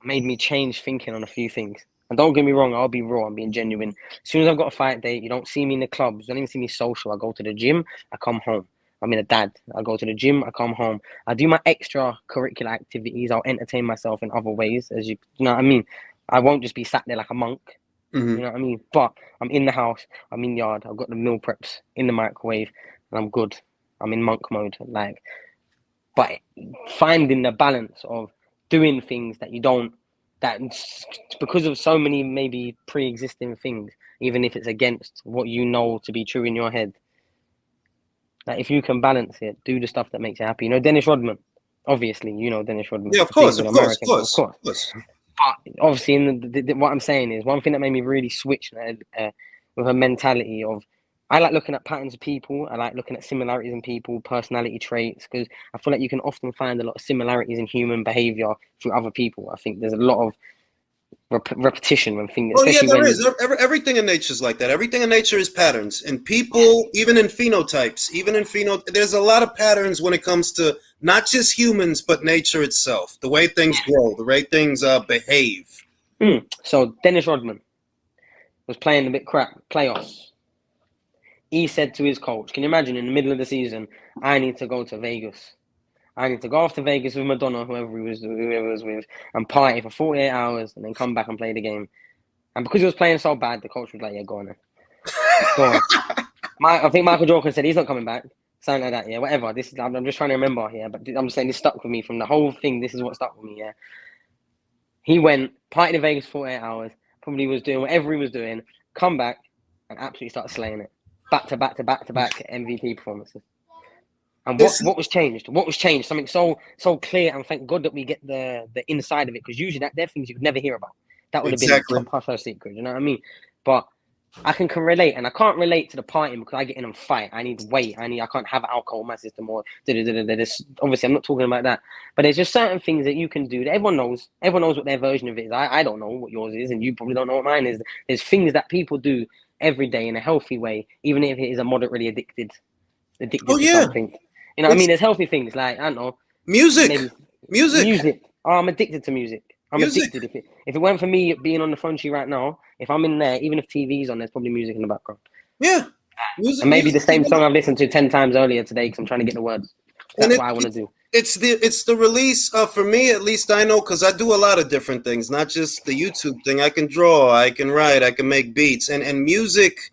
made me change thinking on a few things. And don't get me wrong, I'll be raw, I'm being genuine. As soon as I've got a fight date, you don't see me in the clubs, you don't even see me social. I go to the gym, I come home. I'm a dad. I go to the gym, I come home. I do my extracurricular activities. I'll entertain myself in other ways, you know what I mean? I won't just be sat there like a monk. You know what I mean? But I'm in the house, I'm in the yard, I've got the meal preps in the microwave, and I'm good. I'm in monk mode. But finding the balance of doing things that you don't, that because of so many maybe pre-existing things, even if it's against what you know to be true in your head, that if you can balance it, do the stuff that makes you happy. Dennis Rodman, obviously, Dennis Rodman. Yeah, of course. But obviously, what I'm saying is, one thing that made me really switch with a mentality of, I like looking at patterns of people. I like looking at similarities in people, personality traits, because I feel like you can often find a lot of similarities in human behavior through other people. I think there's a lot of repetition when things. Well, yeah, there is. Everything in nature is like that. Everything in nature is patterns. In people, even in phenotypes, there's a lot of patterns when it comes to not just humans, but nature itself. The way things grow, the way things behave. So Dennis Rodman was playing a bit crap playoffs. He said to his coach, can you imagine in the middle of the season, I need to go to Vegas. I need to go off to Vegas with Madonna, whoever he was with, and party for 48 hours and then come back and play the game. And because he was playing so bad, the coach was like, yeah, go on then. Go on. I think Michael Jordan said he's not coming back. Something like that, yeah, whatever. I'm just trying to remember here, but I'm just saying this stuck with me from the whole thing. This is what stuck with me, yeah. He went, partied in Vegas for 48 hours, probably was doing whatever he was doing, come back and absolutely start slaying it. Back to back to back to back MVP performances. And This what was changed? What was changed? Something so clear, and thank God that we get the inside of it, because usually they're things you would never hear about. That would have been exactly. top hush secret. You know what I mean? But I can relate, and I can't relate to the partying because I get in and fight. I need weight. I can't have alcohol in my system or obviously I'm not talking about that. But there's just certain things that you can do that everyone knows. Everyone knows what their version of it is. I don't know what yours is, and you probably don't know what mine is. There's things that people do every day in a healthy way, even if it is a moderately addicted Oh to yeah, something. You know what I it's mean? There's healthy things like, I don't know, music, maybe music, music. Oh, I'm addicted to music. I'm music. addicted. If it weren't for me being on the phone to you right now, if I'm in there, even if TV's on, there's probably music in the background. Yeah, music, And maybe the music. same song I've listened to 10 times earlier today because I'm trying to get the words. And That's what I want to do. it's the release for me, at least I know, because I do a lot of different things, not just the YouTube thing. I can draw, I can write, I can make beats, and music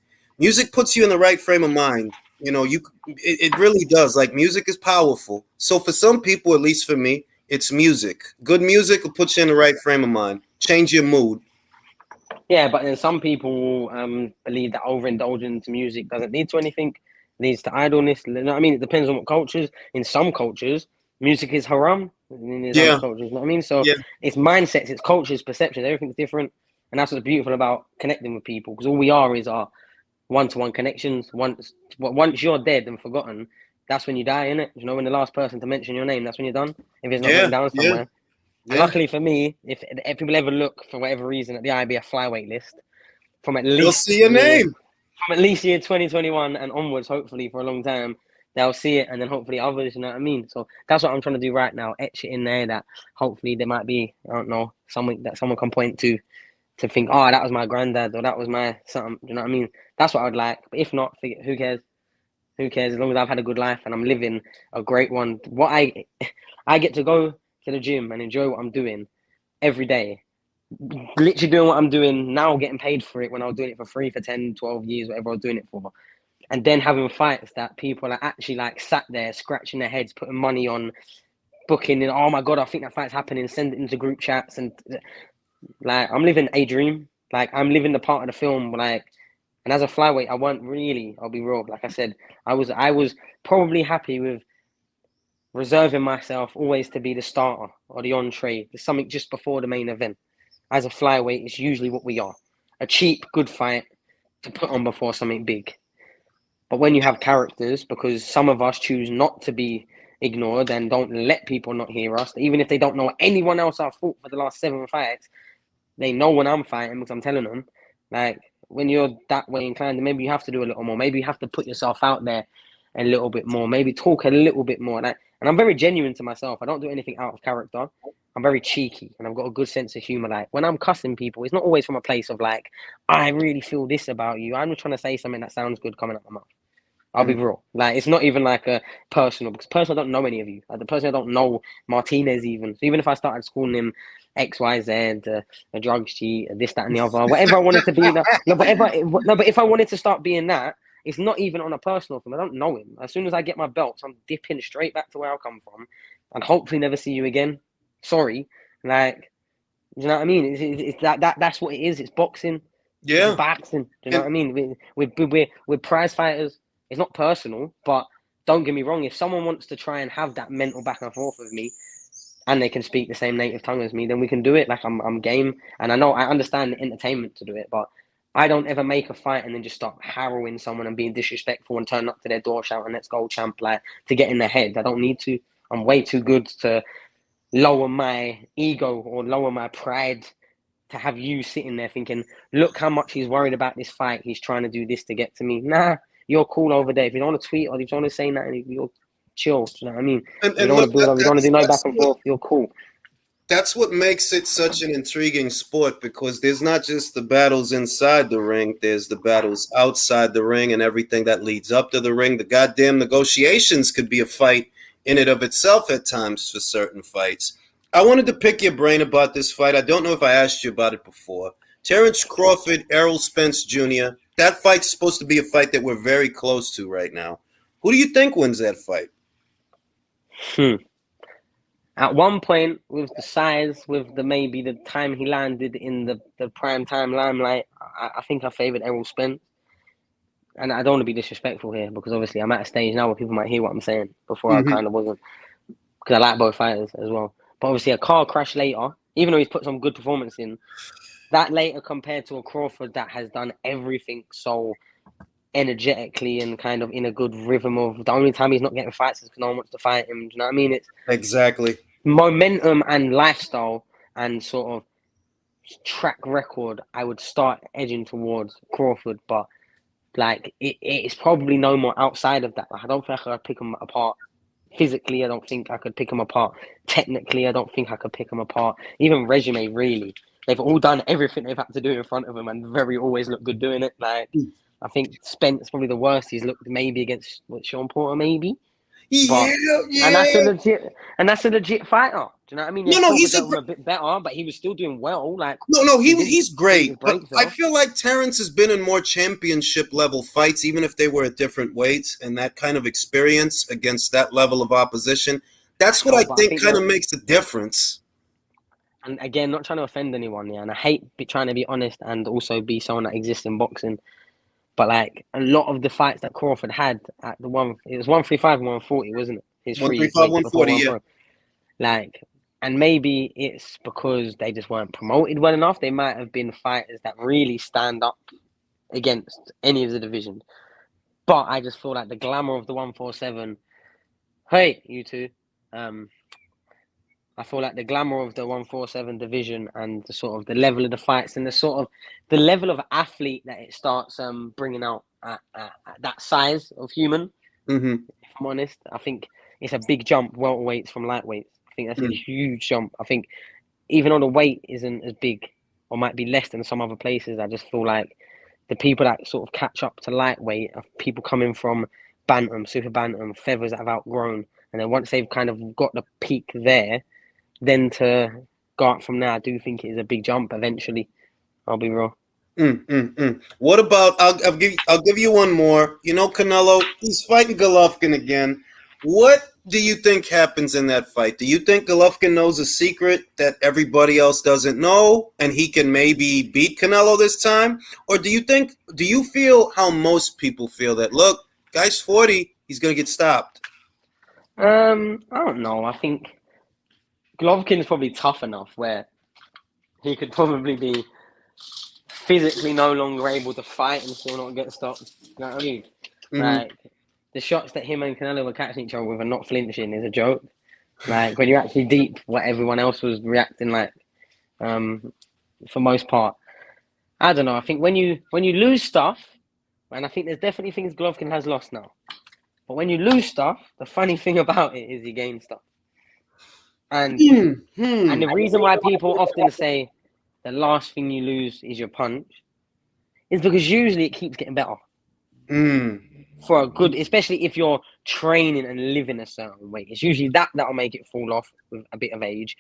puts you in the right frame of mind. You know, it really does. Like, music is powerful. So for some people, at least for me, it's music. Good music will put you in the right frame of mind, change your mood. Yeah, but then some people believe that overindulgence to music doesn't lead to anything, leads to idleness. You know what I mean? It depends on what cultures. In some cultures, music is haram. And there's other Yeah, cultures, you know what I mean? So yeah, it's mindsets, it's cultures, perceptions, everything's different. And that's what's beautiful about connecting with people, because all we are is our one-to-one connections. Once you're dead and forgotten, that's when you die, innit? You know, when the last person to mention your name, that's when you're done. If it's not yeah, written down yeah, somewhere. And yeah. luckily for me, if people ever look for whatever reason at the IBF flyweight list from at They'll least see your name. 2021 and onwards, hopefully for a long time, they'll see it, and then hopefully others. You know what I mean? So that's what I'm trying to do right now. Etch it in there that hopefully there might be, I don't know, something that someone can point to think, oh, that was my granddad or that was my something. You know what I mean? That's what I would like. But if not, who cares? Who cares? As long as I've had a good life and I'm living a great one. I get to go to the gym and enjoy what I'm doing every day. Literally doing what I'm doing now, getting paid for it when I was doing it for free for 10, 12 years, whatever I was doing it for. And then having fights that people are actually like sat there scratching their heads, putting money on, booking, and oh my God, I think that fight's happening, send it into group chats. And like, I'm living a dream. Like, I'm living the part of the film. Like, and as a flyweight, I weren't really, I'll be real. Like I said, I was probably happy with reserving myself always to be the starter or the entree, something just before the main event. As a flyweight, it's usually what we are. A cheap, good fight to put on before something big. But when you have characters, because some of us choose not to be ignored and don't let people not hear us, even if they don't know anyone else I've fought for the last 7 fights, they know when I'm fighting because I'm telling them. Like, when you're that way inclined, maybe you have to do a little more. Maybe you have to put yourself out there a little bit more. Maybe talk a little bit more. And I'm very genuine to myself. I don't do anything out of character. I'm very cheeky and I've got a good sense of humor. Like, when I'm cussing people, it's not always from a place of like, I really feel this about you. I'm just trying to say something that sounds good coming out my mouth. I'll be Mm. real. Like, it's not even like a personal, because personal, I don't know any of you. Like, the person I don't know, Martinez even. So even if I started calling him X, Y, Z, a drugs cheat, this, that, and the other, whatever I wanted to be, but if I wanted to start being that, it's not even on a personal thing. I don't know him. As soon as I get my belts, I'm dipping straight back to where I come from, and hopefully never see you again. Sorry, like, you know what I mean? It's that's what it is. It's boxing. It's Yeah, boxing. Do you know and what I mean? We're prize fighters. It's not personal, but don't get me wrong. If someone wants to try and have that mental back and forth with me, and they can speak the same native tongue as me, then we can do it. Like, I'm game, and I understand the entertainment to do it, but I don't ever make a fight and then just start harrowing someone and being disrespectful and turn up to their door shouting "Let's go, champ!" like to get in their head. I don't need to. I'm way too good to lower my ego or lower my pride to have you sitting there thinking, look how much he's worried about this fight. He's trying to do this to get to me. Nah, you're cool over there. If you don't want to tweet or if you don't want to say nothing, you're chill. Do you know what I mean? If you and don't want look, to build up, you don't want to do no back that's and forth, you're cool. that's what makes it such an intriguing sport, because there's not just the battles inside the ring, there's the battles outside the ring and everything that leads up to the ring. The goddamn negotiations could be a fight in and of itself at times for certain fights. I wanted to pick your brain about this fight. I don't know if I asked you about it before. Terrence Crawford, Errol Spence Jr. That fight's supposed to be a fight that we're very close to right now. Who do you think wins that fight? Hmm. At one point, with the size, with the maybe the time he landed in the prime time limelight, I think I favoured Errol Spence. And I don't want to be disrespectful here because obviously I'm at a stage now where people might hear what I'm saying. Before I Hmm. kind of wasn't, because I like both fighters as well. But obviously a car crash later, even though he's put some good performance in, that later compared to a Crawford that has done everything so energetically and kind of in a good rhythm of the only time he's not getting fights is because no one wants to fight him. Do you know what I mean? It's Exactly. momentum and lifestyle and sort of track record. I would start edging towards Crawford, but like it's probably no more outside of that. Like, I don't think I could pick them apart physically. I don't think I could pick them apart technically. I don't think I could pick them apart. Even resume, really, they've all done everything they've had to do in front of them, and very always look good doing it. Like I think Spence probably the worst he's looked maybe against Sean Porter, maybe, Yeah, but and yeah. that's a legit fighter. Do you know what I mean? No, Yes, no, Crawford he's dealt with him a bit better, but he was still doing well. Like no, he didn't he's leave his great, but breaks I off. feel like Terrence has been in more championship level fights, even if they were at different weights, and that kind of experience against that level of opposition. That's what I No, but I think think kind that, of makes a difference. and again, not trying to offend anyone, yeah, and I hate trying to be honest and also be someone that exists in boxing. But like a lot of the fights that Crawford had at the one, it was 135 and 140, wasn't it? His One three three five, weights one before forty. going Yeah. pro. Like, and maybe it's because they just weren't promoted well enough. They might have been fighters that really stand up against any of the divisions. But I just feel like the glamour of the 147. Hey, you two. Um, I feel like the glamour of the 147 division and the sort of the level of the fights and the sort of the level of athlete that it starts bringing out at that size of human. Mm-hmm. If I'm honest, I think it's a big jump welterweights from lightweights. I think that's a huge jump. I think even though the weight isn't as big or might be less than some other places, I just feel like the people that sort of catch up to lightweight are people coming from bantam, super bantam, feathers that have outgrown, and then once they've kind of got the peak there, then to go up from there, I do think it is a big jump eventually. I'll be real. What about? I'll give you one more. You know, Canelo, he's fighting Golovkin again. What do you think happens in that fight? Do you think Golovkin knows a secret that everybody else doesn't know, and he can maybe beat Canelo this time? Or do you feel how most people feel that? Look, guy's 40, he's gonna get stopped. I don't know. I think Golovkin is probably tough enough where he could probably be physically no longer able to fight and still not get stopped. You know what I mean? Mm-hmm. Like the shots that him and Canelo were catching each other with and not flinching is a joke. Like when you're actually deep, what everyone else was reacting like, um, for most part. I don't know. I think when you lose stuff, and I think there's definitely things Golovkin has lost now. But when you lose stuff, the funny thing about it is you gain stuff. And Hmm. and the reason why people often say the last thing you lose is your punch is because usually it keeps getting better Hmm. for a good, especially if you're training and living a certain way. It's usually that'll make it fall off with a bit of age,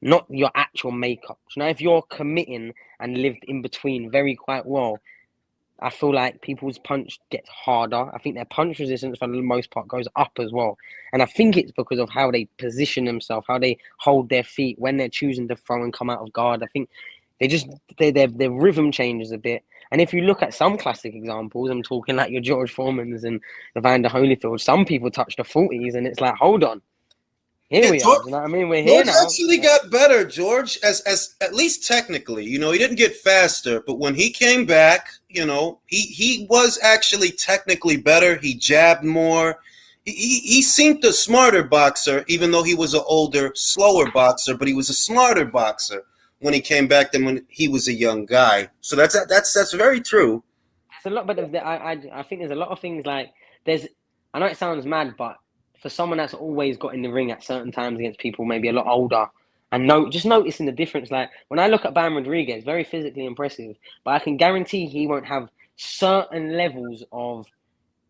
not your actual makeup. So now, if you're committing and lived in between very quite well, I feel like people's punch gets harder. I think their punch resistance for the most part goes up as well. And I think it's because of how they position themselves, how they hold their feet when they're choosing to throw and come out of guard. I think they just their rhythm changes a bit. And if you look at some classic examples, I'm talking like your George Foremans and Evander Holyfield, some people touch the 40s and it's like, hold on, here Yeah, we are. Do you know what I mean? We're here George now. actually got better. George, as at least technically, he didn't get faster, but when he came back, he was actually technically better. He jabbed more. He seemed a smarter boxer, even though he was an older, slower boxer. But he was a smarter boxer when he came back than when he was a young guy. So that's very true. It's a lot, but I think there's a lot of things like there's. I know it sounds mad, but for someone that's always got in the ring at certain times against people maybe a lot older, and just noticing the difference. Like when I look at Bam Rodriguez, very physically impressive, but I can guarantee he won't have certain levels of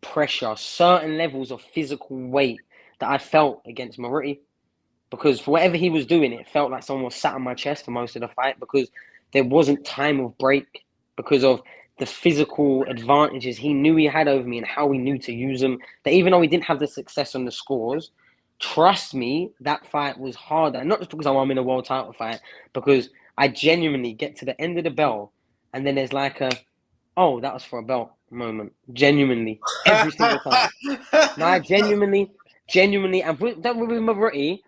pressure, certain levels of physical weight that I felt against Moretti. Because for whatever he was doing, it felt like someone was sat on my chest for most of the fight because there wasn't time of break because of the physical advantages he knew he had over me and how he knew to use them. That even though he didn't have the success on the scores, trust me, that fight was harder. Not just because I'm in a world title fight, because I genuinely get to the end of the bell, and then there's like a, oh, that was for a belt moment. Genuinely, every single time. No, I genuinely, and with Maruti,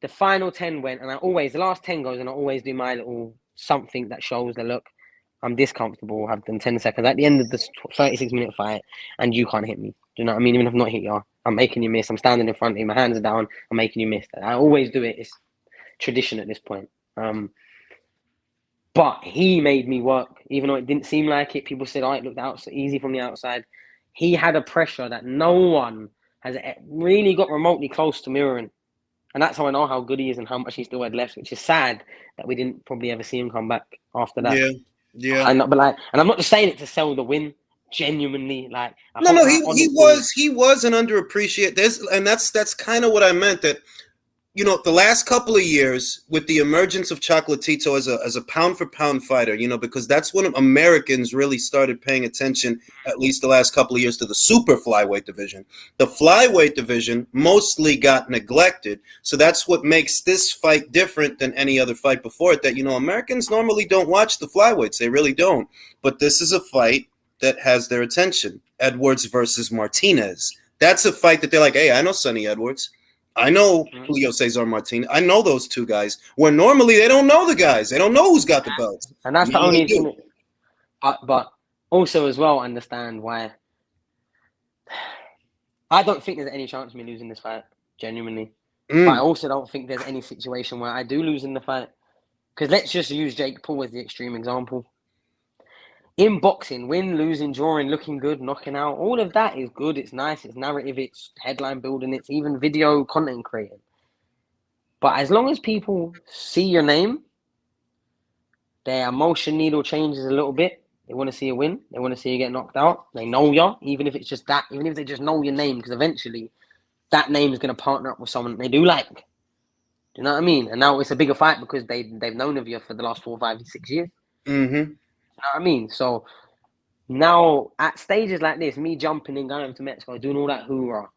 the final 10 went, and the last 10 goes, and I always do my little something that shows the look. I'm this comfortable, I've done 10 seconds at the end of this 36-minute fight, and you can't hit me. Do you know what I mean? Even if I've not hit you, I'm making you miss. I'm standing in front of you, my hands are down, I'm making you miss. I always do it. It's tradition at this point. But he made me work, even though it didn't seem like it. People said, oh, it looked easy from the outside. He had a pressure that no one has really got remotely close to mirroring. And that's how I know how good he is and how much he still had left, which is sad that we didn't probably ever see him come back after that. Yeah. And I'm not just saying it to sell the win. Genuinely, like No, he was an underappreciated. That's kind of what I meant. That the last couple of years with the emergence of Chocolatito as a pound for pound fighter, because that's when Americans really started paying attention, at least the last couple of years, to the super flyweight division. The flyweight division mostly got neglected. So that's what makes this fight different than any other fight before it, that, Americans normally don't watch the flyweights. They really don't. But this is a fight that has their attention. Edwards versus Martinez. That's a fight that they're like, hey, I know Sonny Edwards. I know Julio Cesar Martinez. I know those two guys. Where normally they don't know the guys. They don't know who's got the belts. And that's the only thing. But also as well, understand why. I don't think there's any chance of me losing this fight, genuinely. But I also don't think there's any situation where I do lose in the fight. Because let's just use Jake Paul as the extreme example. In boxing, win, losing, drawing, looking good, knocking out, all of that is good. It's nice. It's narrative. It's headline building. It's even video content creating. But as long as people see your name, their emotion needle changes a little bit. They want to see you win. They want to see you get knocked out. They know you, even if it's just that. Even if they just know your name, because eventually that name is going to partner up with someone they do like. Do you know what I mean? And now it's a bigger fight because they've known of you for the last 4, 5, 6 years. Mm-hmm. You know what I mean? So now at stages like this, me jumping in, going to Mexico, doing all that hoorah,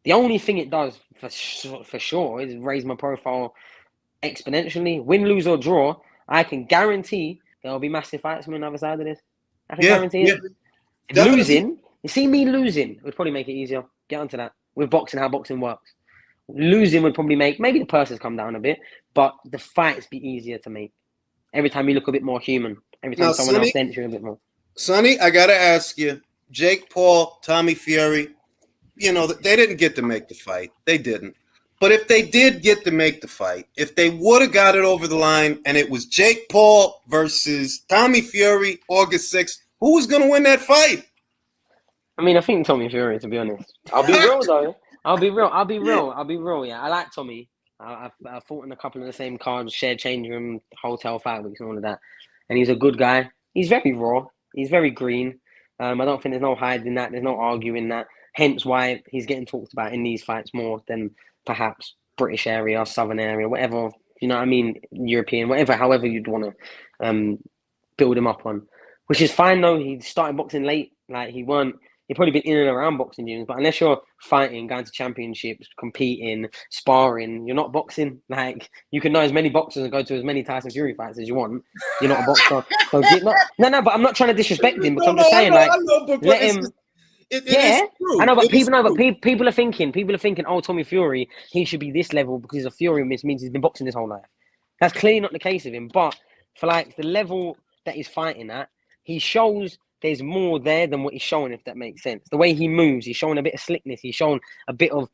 the only thing it does for sure is raise my profile exponentially. Win, lose or draw, I can guarantee there'll be massive fights on the other side of this. I can guarantee it. Losing, you see me losing would probably make it easier. Get onto that with boxing, how boxing works. Losing would probably make maybe the purses come down a bit, but the fights be easier to make. Every time you look a bit more human. Every time someone else dents you a bit more. Sonny, I got to ask you, Jake Paul, Tommy Fury, they didn't get to make the fight. They didn't. But if they did get to make the fight, if they would have got it over the line and it was Jake Paul versus Tommy Fury, August 6th, who was going to win that fight? I mean, I think Tommy Fury, to be honest. I'll be real, though. I'll be real, yeah. I like Tommy. I've fought in a couple of the same cards, shared change room, hotel fight weeks and all of that. And he's a good guy. He's very raw. He's very green. I don't think there's no hiding that. There's no arguing that. Hence why he's getting talked about in these fights more than perhaps British area, Southern area, whatever. You know what I mean? European, whatever, however you'd want to build him up on. Which is fine, though. He started boxing late. Like, he'd probably been in and around boxing gyms, but unless you're fighting, going to championships, competing, sparring, you're not boxing. Like, you can know as many boxers and go to as many Tyson Fury fights as you want. You're not a boxer. No, but I'm not trying to disrespect him, because I'm just saying, let him. I know, but people are thinking, oh, Tommy Fury, he should be this level because of Fury, which means he's been boxing his whole life. That's clearly not the case of him. But for the level that he's fighting at, he shows there's more there than what he's showing, if that makes sense. The way he moves, he's showing a bit of slickness. He's showing a bit of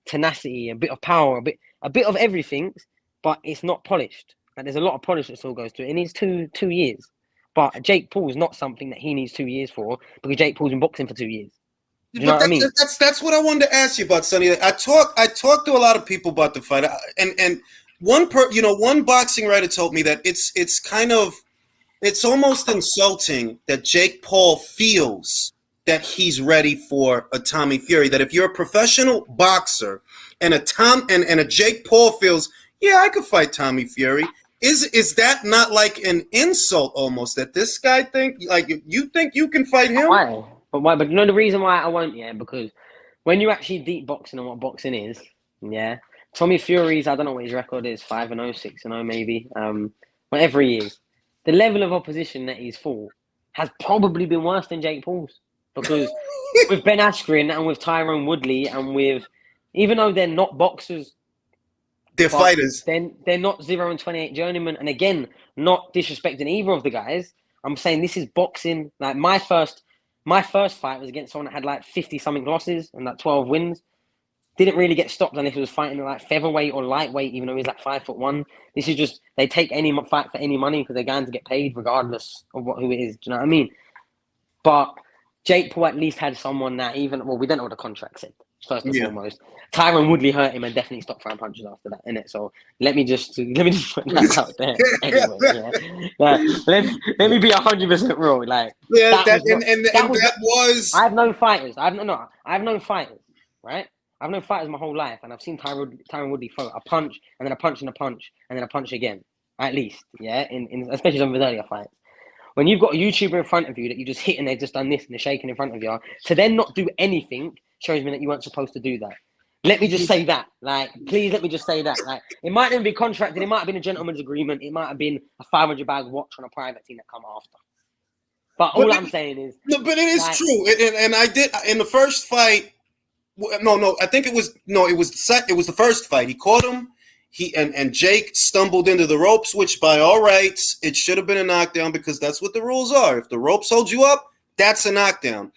tenacity, a bit of power, a bit of everything, but it's not polished. And there's a lot of polish that still goes to it. It needs two years. But Jake Paul is not something that he needs 2 years for, because Jake Paul's been boxing for 2 years. Do you know what I mean? That's what I wanted to ask you about, Sonny. I talked to a lot of people about the fight, and one boxing writer told me that it's almost insulting that Jake Paul feels that he's ready for a Tommy Fury. That if you're a professional boxer and a Jake Paul feels, yeah, I could fight Tommy Fury. Is that not like an insult almost, that this guy you think you can fight him? Why? But why? But the reason why I won't, because when you actually deep boxing on what boxing is, Yeah. Tommy Fury's, I don't know what his record is, 5-0, 6-0 maybe. Whatever he is. The level of opposition that he's fought has probably been worse than Jake Paul's. Because with Ben Askren and with Tyrone Woodley and with, even though they're not boxers, They're but fighters. they're not 0-28 journeymen. And again, not disrespecting either of the guys. I'm saying this is boxing. Like my first fight was against someone that had like 50 something losses and like 12 wins. Didn't really get stopped unless he was fighting like featherweight or lightweight, even though he's like 5'1". This is just, they take any fight for any money because they're going to get paid regardless of who it is. Do you know what I mean? But Jake Paul at least had someone that even, well, we don't know what the contract said, first and foremost. Tyron Woodley hurt him and definitely stopped throwing punches after that, innit? So let me just put that out there. Anyway, let me be 100% real. Like that was. I've known fighters. I've known fighters, right? I've known fighters my whole life, and I've seen Tyron Woodley throw a punch and then a punch and a punch and then a punch again, at least, yeah. In especially some of his earlier fights. When you've got a YouTuber in front of you that you just hit and they've just done this and they're shaking in front of you, to then not do anything shows me that you weren't supposed to do that. Let me just say that. Like, please let me just say that. Like, it might even be contracted. It might have been a gentleman's agreement. It might have been a 500 bag watch on a private team that come after. But all I'm saying is... No, but it is true. And I did, in the first fight... No, I think it was the first fight. He caught him. And Jake stumbled into the ropes, which by all rights, it should have been a knockdown because that's what the rules are. If the ropes hold you up, that's a knockdown.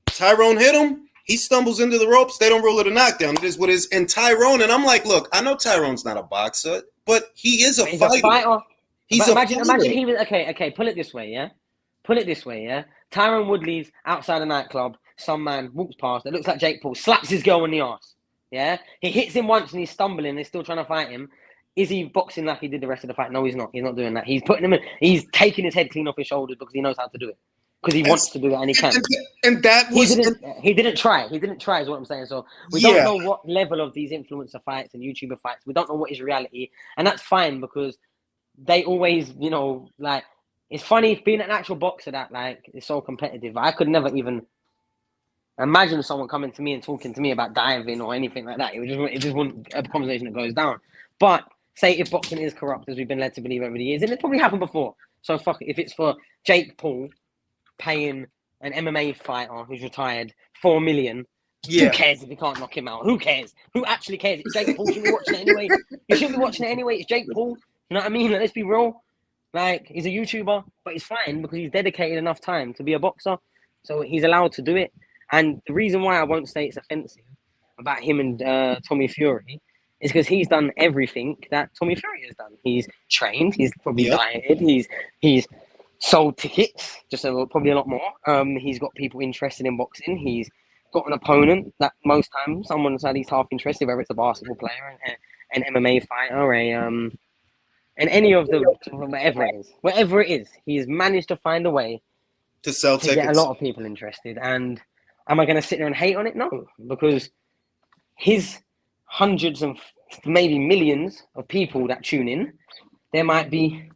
Tyrone hit him. He stumbles into the ropes. They don't rule it a knockdown. It is what is. And Tyrone, and I'm like, look, I know Tyrone's not a boxer, but he is a fighter. Imagine he was okay. Pull it this way, yeah. Tyrone Woodley's outside a nightclub. Some man walks past. It looks like Jake Paul. Slaps his girl in the arse. Yeah, he hits him once and he's stumbling. They're still trying to fight him. Is he boxing like he did the rest of the fight? No, he's not. He's not doing that. He's putting him in. He's taking his head clean off his shoulders because he knows how to do it. Because he wants to do it and he can. And that was he didn't try. He didn't try is what I'm saying. So we don't know what level of these influencer fights and YouTuber fights. We don't know what is reality, and that's fine because they always, like it's funny being an actual boxer that like is so competitive. I could never even imagine someone coming to me and talking to me about diving or anything like that. It just wouldn't a conversation that goes down. But say if boxing is corrupt, as we've been led to believe over the years, and it's probably happened before. So fuck it. If it's for Jake Paul paying an MMA fighter who's retired $4 million, who cares if he can't knock him out? Who cares? Who actually cares? It's Jake Paul. Shouldn't be watching it anyway. You shouldn't be watching it anyway. It's Jake Paul. You know what I mean? Like, let's be real. Like, he's a YouTuber, but he's fine because he's dedicated enough time to be a boxer. So he's allowed to do it. And the reason why I won't say it's offensive about him and Tommy Fury is because he's done everything that Tommy Fury has done. He's trained. He's probably dieted. He's sold tickets, probably a lot more. He's got people interested in boxing. He's got an opponent that most times someone's at least half interested, whether it's a basketball player, an MMA fighter, and any of the whatever it is, he's managed to find a way to sell tickets, get a lot of people interested. And am I going to sit there and hate on it? No, because his hundreds and maybe millions of people that tune in, there might be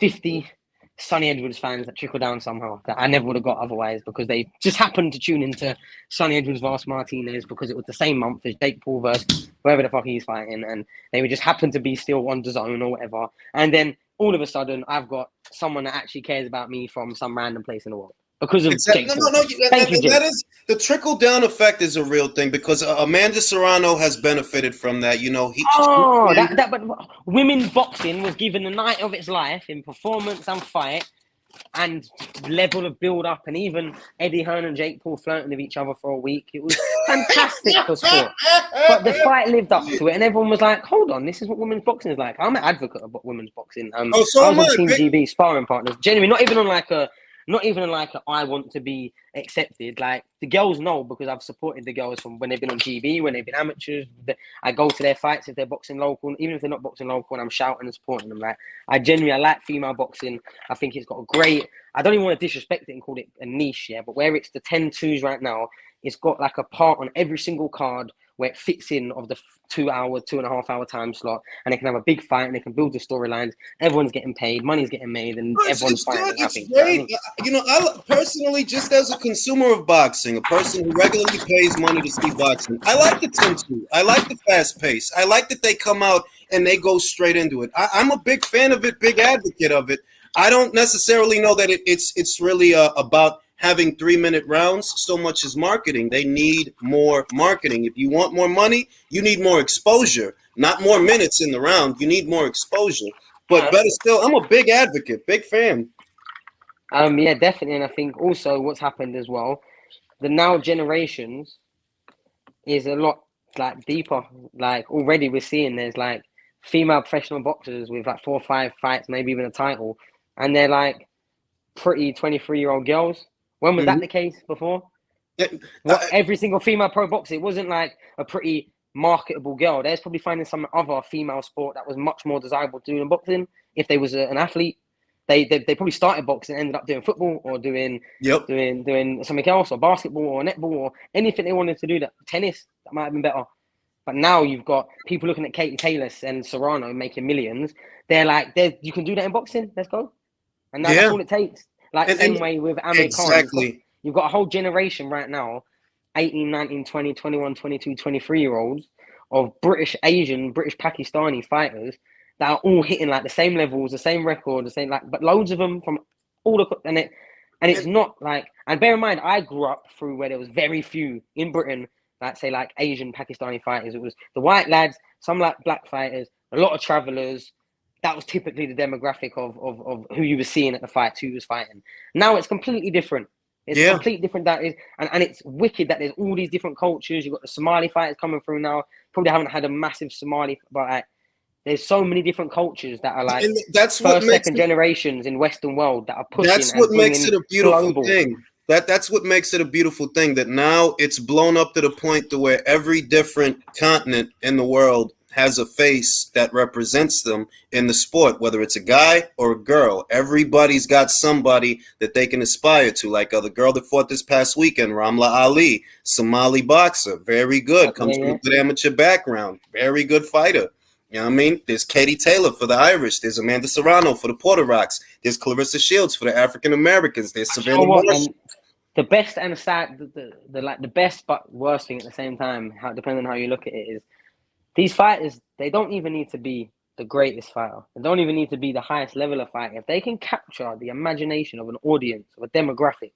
50 Sonny Edwards fans that trickle down somehow that I never would have got otherwise because they just happened to tune into Sonny Edwards versus Martinez because it was the same month as Jake Paul versus whoever the fuck he's fighting, and they would just happen to be still on the zone or whatever. And then all of a sudden, I've got someone that actually cares about me from some random place in the world. Because of Jake Paul. That is the trickle down effect is a real thing because Amanda Serrano has benefited from that. But women's boxing was given the night of its life in performance and fight and level of build up, and even Eddie Hearn and Jake Paul flirting with each other for a week. It was fantastic for sport. But the fight lived up to it, and everyone was like, "Hold on, this is what women's boxing is like." I'm an advocate of women's boxing. I was on Team GB sparring partners. Genuinely, not even on like a I want to be accepted. Like the girls know because I've supported the girls from when they've been on GB, when they've been amateurs. I go to their fights if they're boxing local, even if they're not boxing local, and I'm shouting and supporting them. Like I like female boxing. I think it's got a great. I don't even want to disrespect it and call it a niche, but where it's the 10-2s right now, it's got like a part on every single card where it fits in of the 2 hour, 2.5 hour time slot, and they can have a big fight and they can build the storylines. Everyone's getting paid, money's getting made, and everyone's It's fighting good. and It's happy. great. I personally, just as a consumer of boxing, a person who regularly pays money to see boxing, I like the tension. I like the fast pace. I like that they come out and they go straight into it. I'm a big fan of it, big advocate of it. I don't necessarily know that it's really about having 3-minute rounds so much as marketing. They need more marketing. If you want more money, you need more exposure, not more minutes in the round. You need more exposure. But better still, I'm a big advocate, big fan. Yeah, definitely. And I think also what's happened as well, the now generations is a lot like deeper. Like already we're seeing there's like female professional boxers with like 4 or 5 fights, maybe even a title, and they're like pretty 23-year-old girls. When was that the case before? What every single female pro boxer, it wasn't like a pretty marketable girl. There's probably finding some other female sport that was much more desirable to do than boxing. If they was an athlete, they probably started boxing and ended up doing football or doing something else, or basketball or netball or anything they wanted to do. That tennis, that might have been better. But now you've got people looking at Katie Taylor and Serrano making millions. They're like, you can do that in boxing. Let's go. And now that's all it takes. Like same way with Amir Khan. Exactly. You've got a whole generation right now, 18, 19, 20, 21, 22, 23-year-olds of British, Asian, British, Pakistani fighters that are all hitting like the same levels, the same record, the same but loads of them from all the and it's not like, and bear in mind, I grew up through where there was very few in Britain, like say like Asian, Pakistani fighters. It was the white lads, some like black fighters, a lot of travellers. That was typically the demographic of who you were seeing at the fights, who was fighting. Now it's completely different. It's completely different. That is, and it's wicked that there's all these different cultures. You've got the Somali fighters coming through now. Probably haven't had a massive Somali, but like, there's so many different cultures that are like first, second generations in Western world that are pushing. That's what makes it a beautiful global thing. That's what makes it a beautiful thing. That now it's blown up to the point to where every different continent in the world has a face that represents them in the sport, whether it's a guy or a girl. Everybody's got somebody that they can aspire to, like the girl that fought this past weekend, Ramla Ali, Somali boxer, very good, comes from a good amateur background, very good fighter. You know what I mean? There's Katie Taylor for the Irish. There's Amanda Serrano for the Puerto Rocks. There's Clarissa Shields for the African Americans. There's Savannah Marshall. The best and the sad, the best but worst thing at the same time, depending on how you look at it, is these fighters, they don't even need to be the greatest fighter. They don't even need to be the highest level of fighter. If they can capture the imagination of an audience, of a demographic,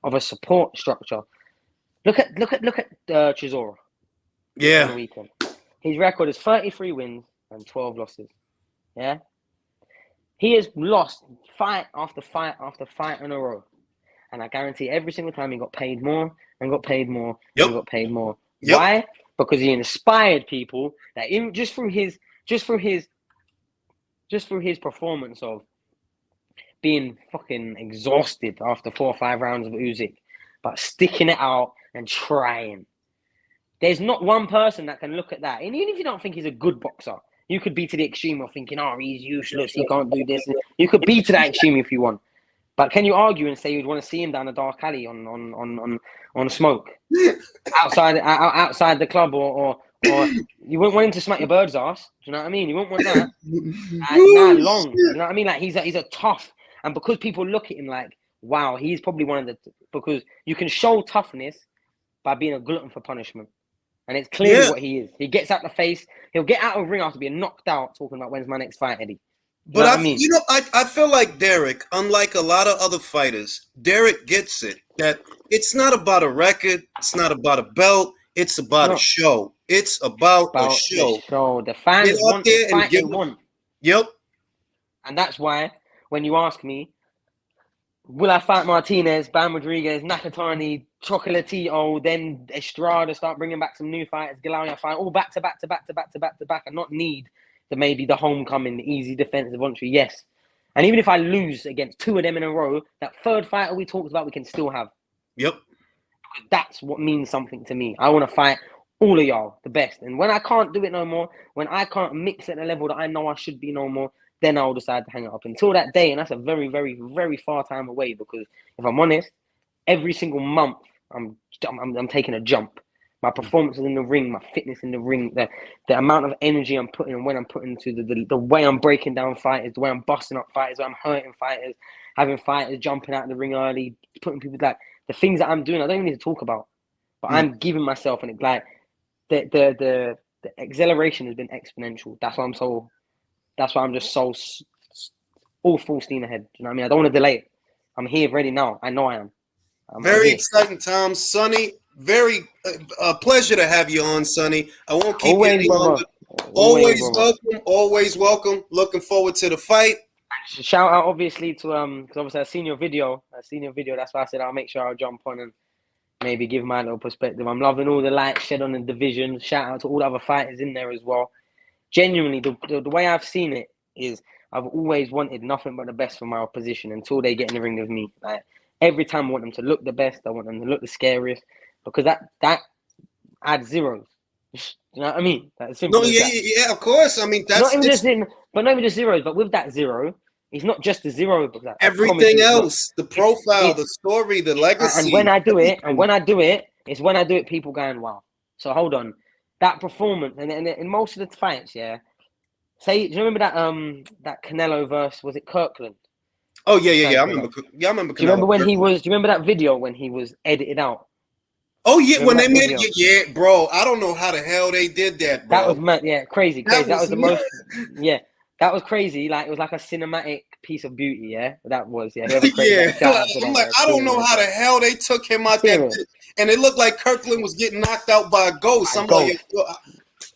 of a support structure. Look at Chisora. Yeah. On the weekend. His record is 33 wins and 12 losses. Yeah. He has lost fight after fight after fight in a row. And I guarantee every single time he got paid more and got paid more and got paid more. Why? Because he inspired people that just through his performance of being fucking exhausted after 4 or 5 rounds of Usyk, but sticking it out and trying. There's not one person that can look at that. And even if you don't think he's a good boxer, you could be to the extreme of thinking, oh, he's useless, he can't do this. You could be to that extreme if you want. But can you argue and say you'd want to see him down a dark alley on smoke outside the club, or you wouldn't want him to smack your bird's ass? Do you know what I mean? You wouldn't want that. Long. You know what I mean? Like he's a tough, and because people look at him like, wow, he's probably one of the, because you can show toughness by being a glutton for punishment. And it's clearly what he is. He gets out the face. He'll get out of the ring after being knocked out, talking about when's my next fight, Eddie. But I feel like Derek, unlike a lot of other fighters, Derek gets it. That it's not about a record. It's not about a belt. It's about a show. It's about a show. The fans want the fight they want. Yep. And that's why when you ask me, will I fight Martinez, Bam Rodriguez, Nakatani, Chocolatito, then Estrada, start bringing back some new fighters, Galao fight, all back to back, and not need maybe the homecoming, the easy defensive entry? Yes. And even if I lose against 2 of them in a row, that third fighter we talked about, we can still have. Yep. That's what means something to me. I want to fight all of y'all, the best. And when I can't do it no more, when I can't mix at the level that I know I should be no more, then I'll decide to hang it up. Until that day, and that's a very, very, very far time away, because if I'm honest, every single month I'm taking a jump. My performances in the ring, my fitness in the ring, the amount of energy I'm putting and when I'm putting to the way I'm breaking down fighters, the way I'm busting up fighters, the way I'm hurting fighters, having fighters jumping out of the ring early, putting people like the things that I'm doing, I don't even need to talk about. But I'm giving myself, and it's like the acceleration has been exponential. That's why I'm just so all full steam ahead. You know what I mean? I don't want to delay it. I'm here ready now. I know I am. Very exciting times, Sonny. Very pleasure to have you on, Sonny. I won't keep you any longer. Always welcome. Always welcome. Looking forward to the fight. Shout out, obviously, to because obviously I've seen your video. That's why I said I'll make sure I'll jump on and maybe give my little perspective. I'm loving all the light shed on the division. Shout out to all the other fighters in there as well. Genuinely, the way I've seen it is I've always wanted nothing but the best for my opposition until they get in the ring with me. Like every time I want them to look the best, I want them to look the scariest, because that adds zeros. You know what I mean? That's simple. No, yeah, of course. I mean, that's not even just zeros, but with that zero, it's not just the zero, but that everything else, the profile, the story, the legacy. And when I do it, people going, wow. So hold on, that performance, and in most of the fights, yeah. Say, do you remember that Canelo verse? Was it Kirkland? Oh yeah. I remember. Yeah, I remember. Do you remember when he was? Do you remember that video when he was edited out? Oh yeah, when they made it. Yeah, bro. I don't know how the hell they did that, bro. That was mad. Yeah, crazy. That was the most. Yeah, that was crazy. Like it was like a cinematic piece of beauty. Yeah, that was. Yeah, yeah. I'm like, I don't know how the hell they took him out that, and it looked like Kirkland was getting knocked out by a ghost. I'm like,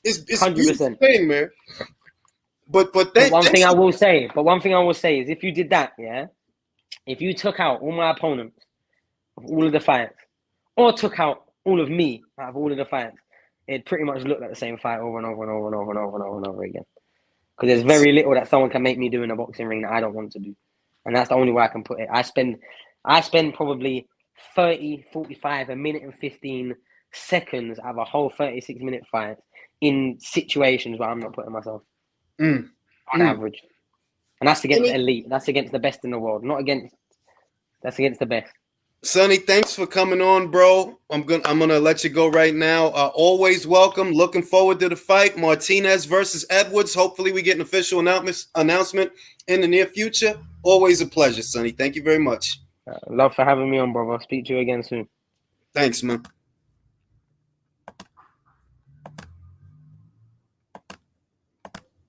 it's 100% thing, man. But one thing I will say is if you did that, yeah, if you took out all my opponents of all of the fights, or took out all of me out of all of the fights, it pretty much looked like the same fight over and over and over and over and over and over and over again. Because there's very little that someone can make me do in a boxing ring that I don't want to do, and that's the only way I can put it. I spend probably 30, 45, a minute and 15 seconds out of a whole 36-minute fight in situations where I'm not putting myself. On average, and that's against the elite. That's against the best in the world, that's against the best. Sonny, thanks for coming on, bro. I'm gonna let you go right now. Always welcome. Looking forward to the fight, Martinez versus Edwards. Hopefully, we get an official announcement in the near future. Always a pleasure, Sonny. Thank you very much. Love for having me on, brother. Speak to you again soon. Thanks, man.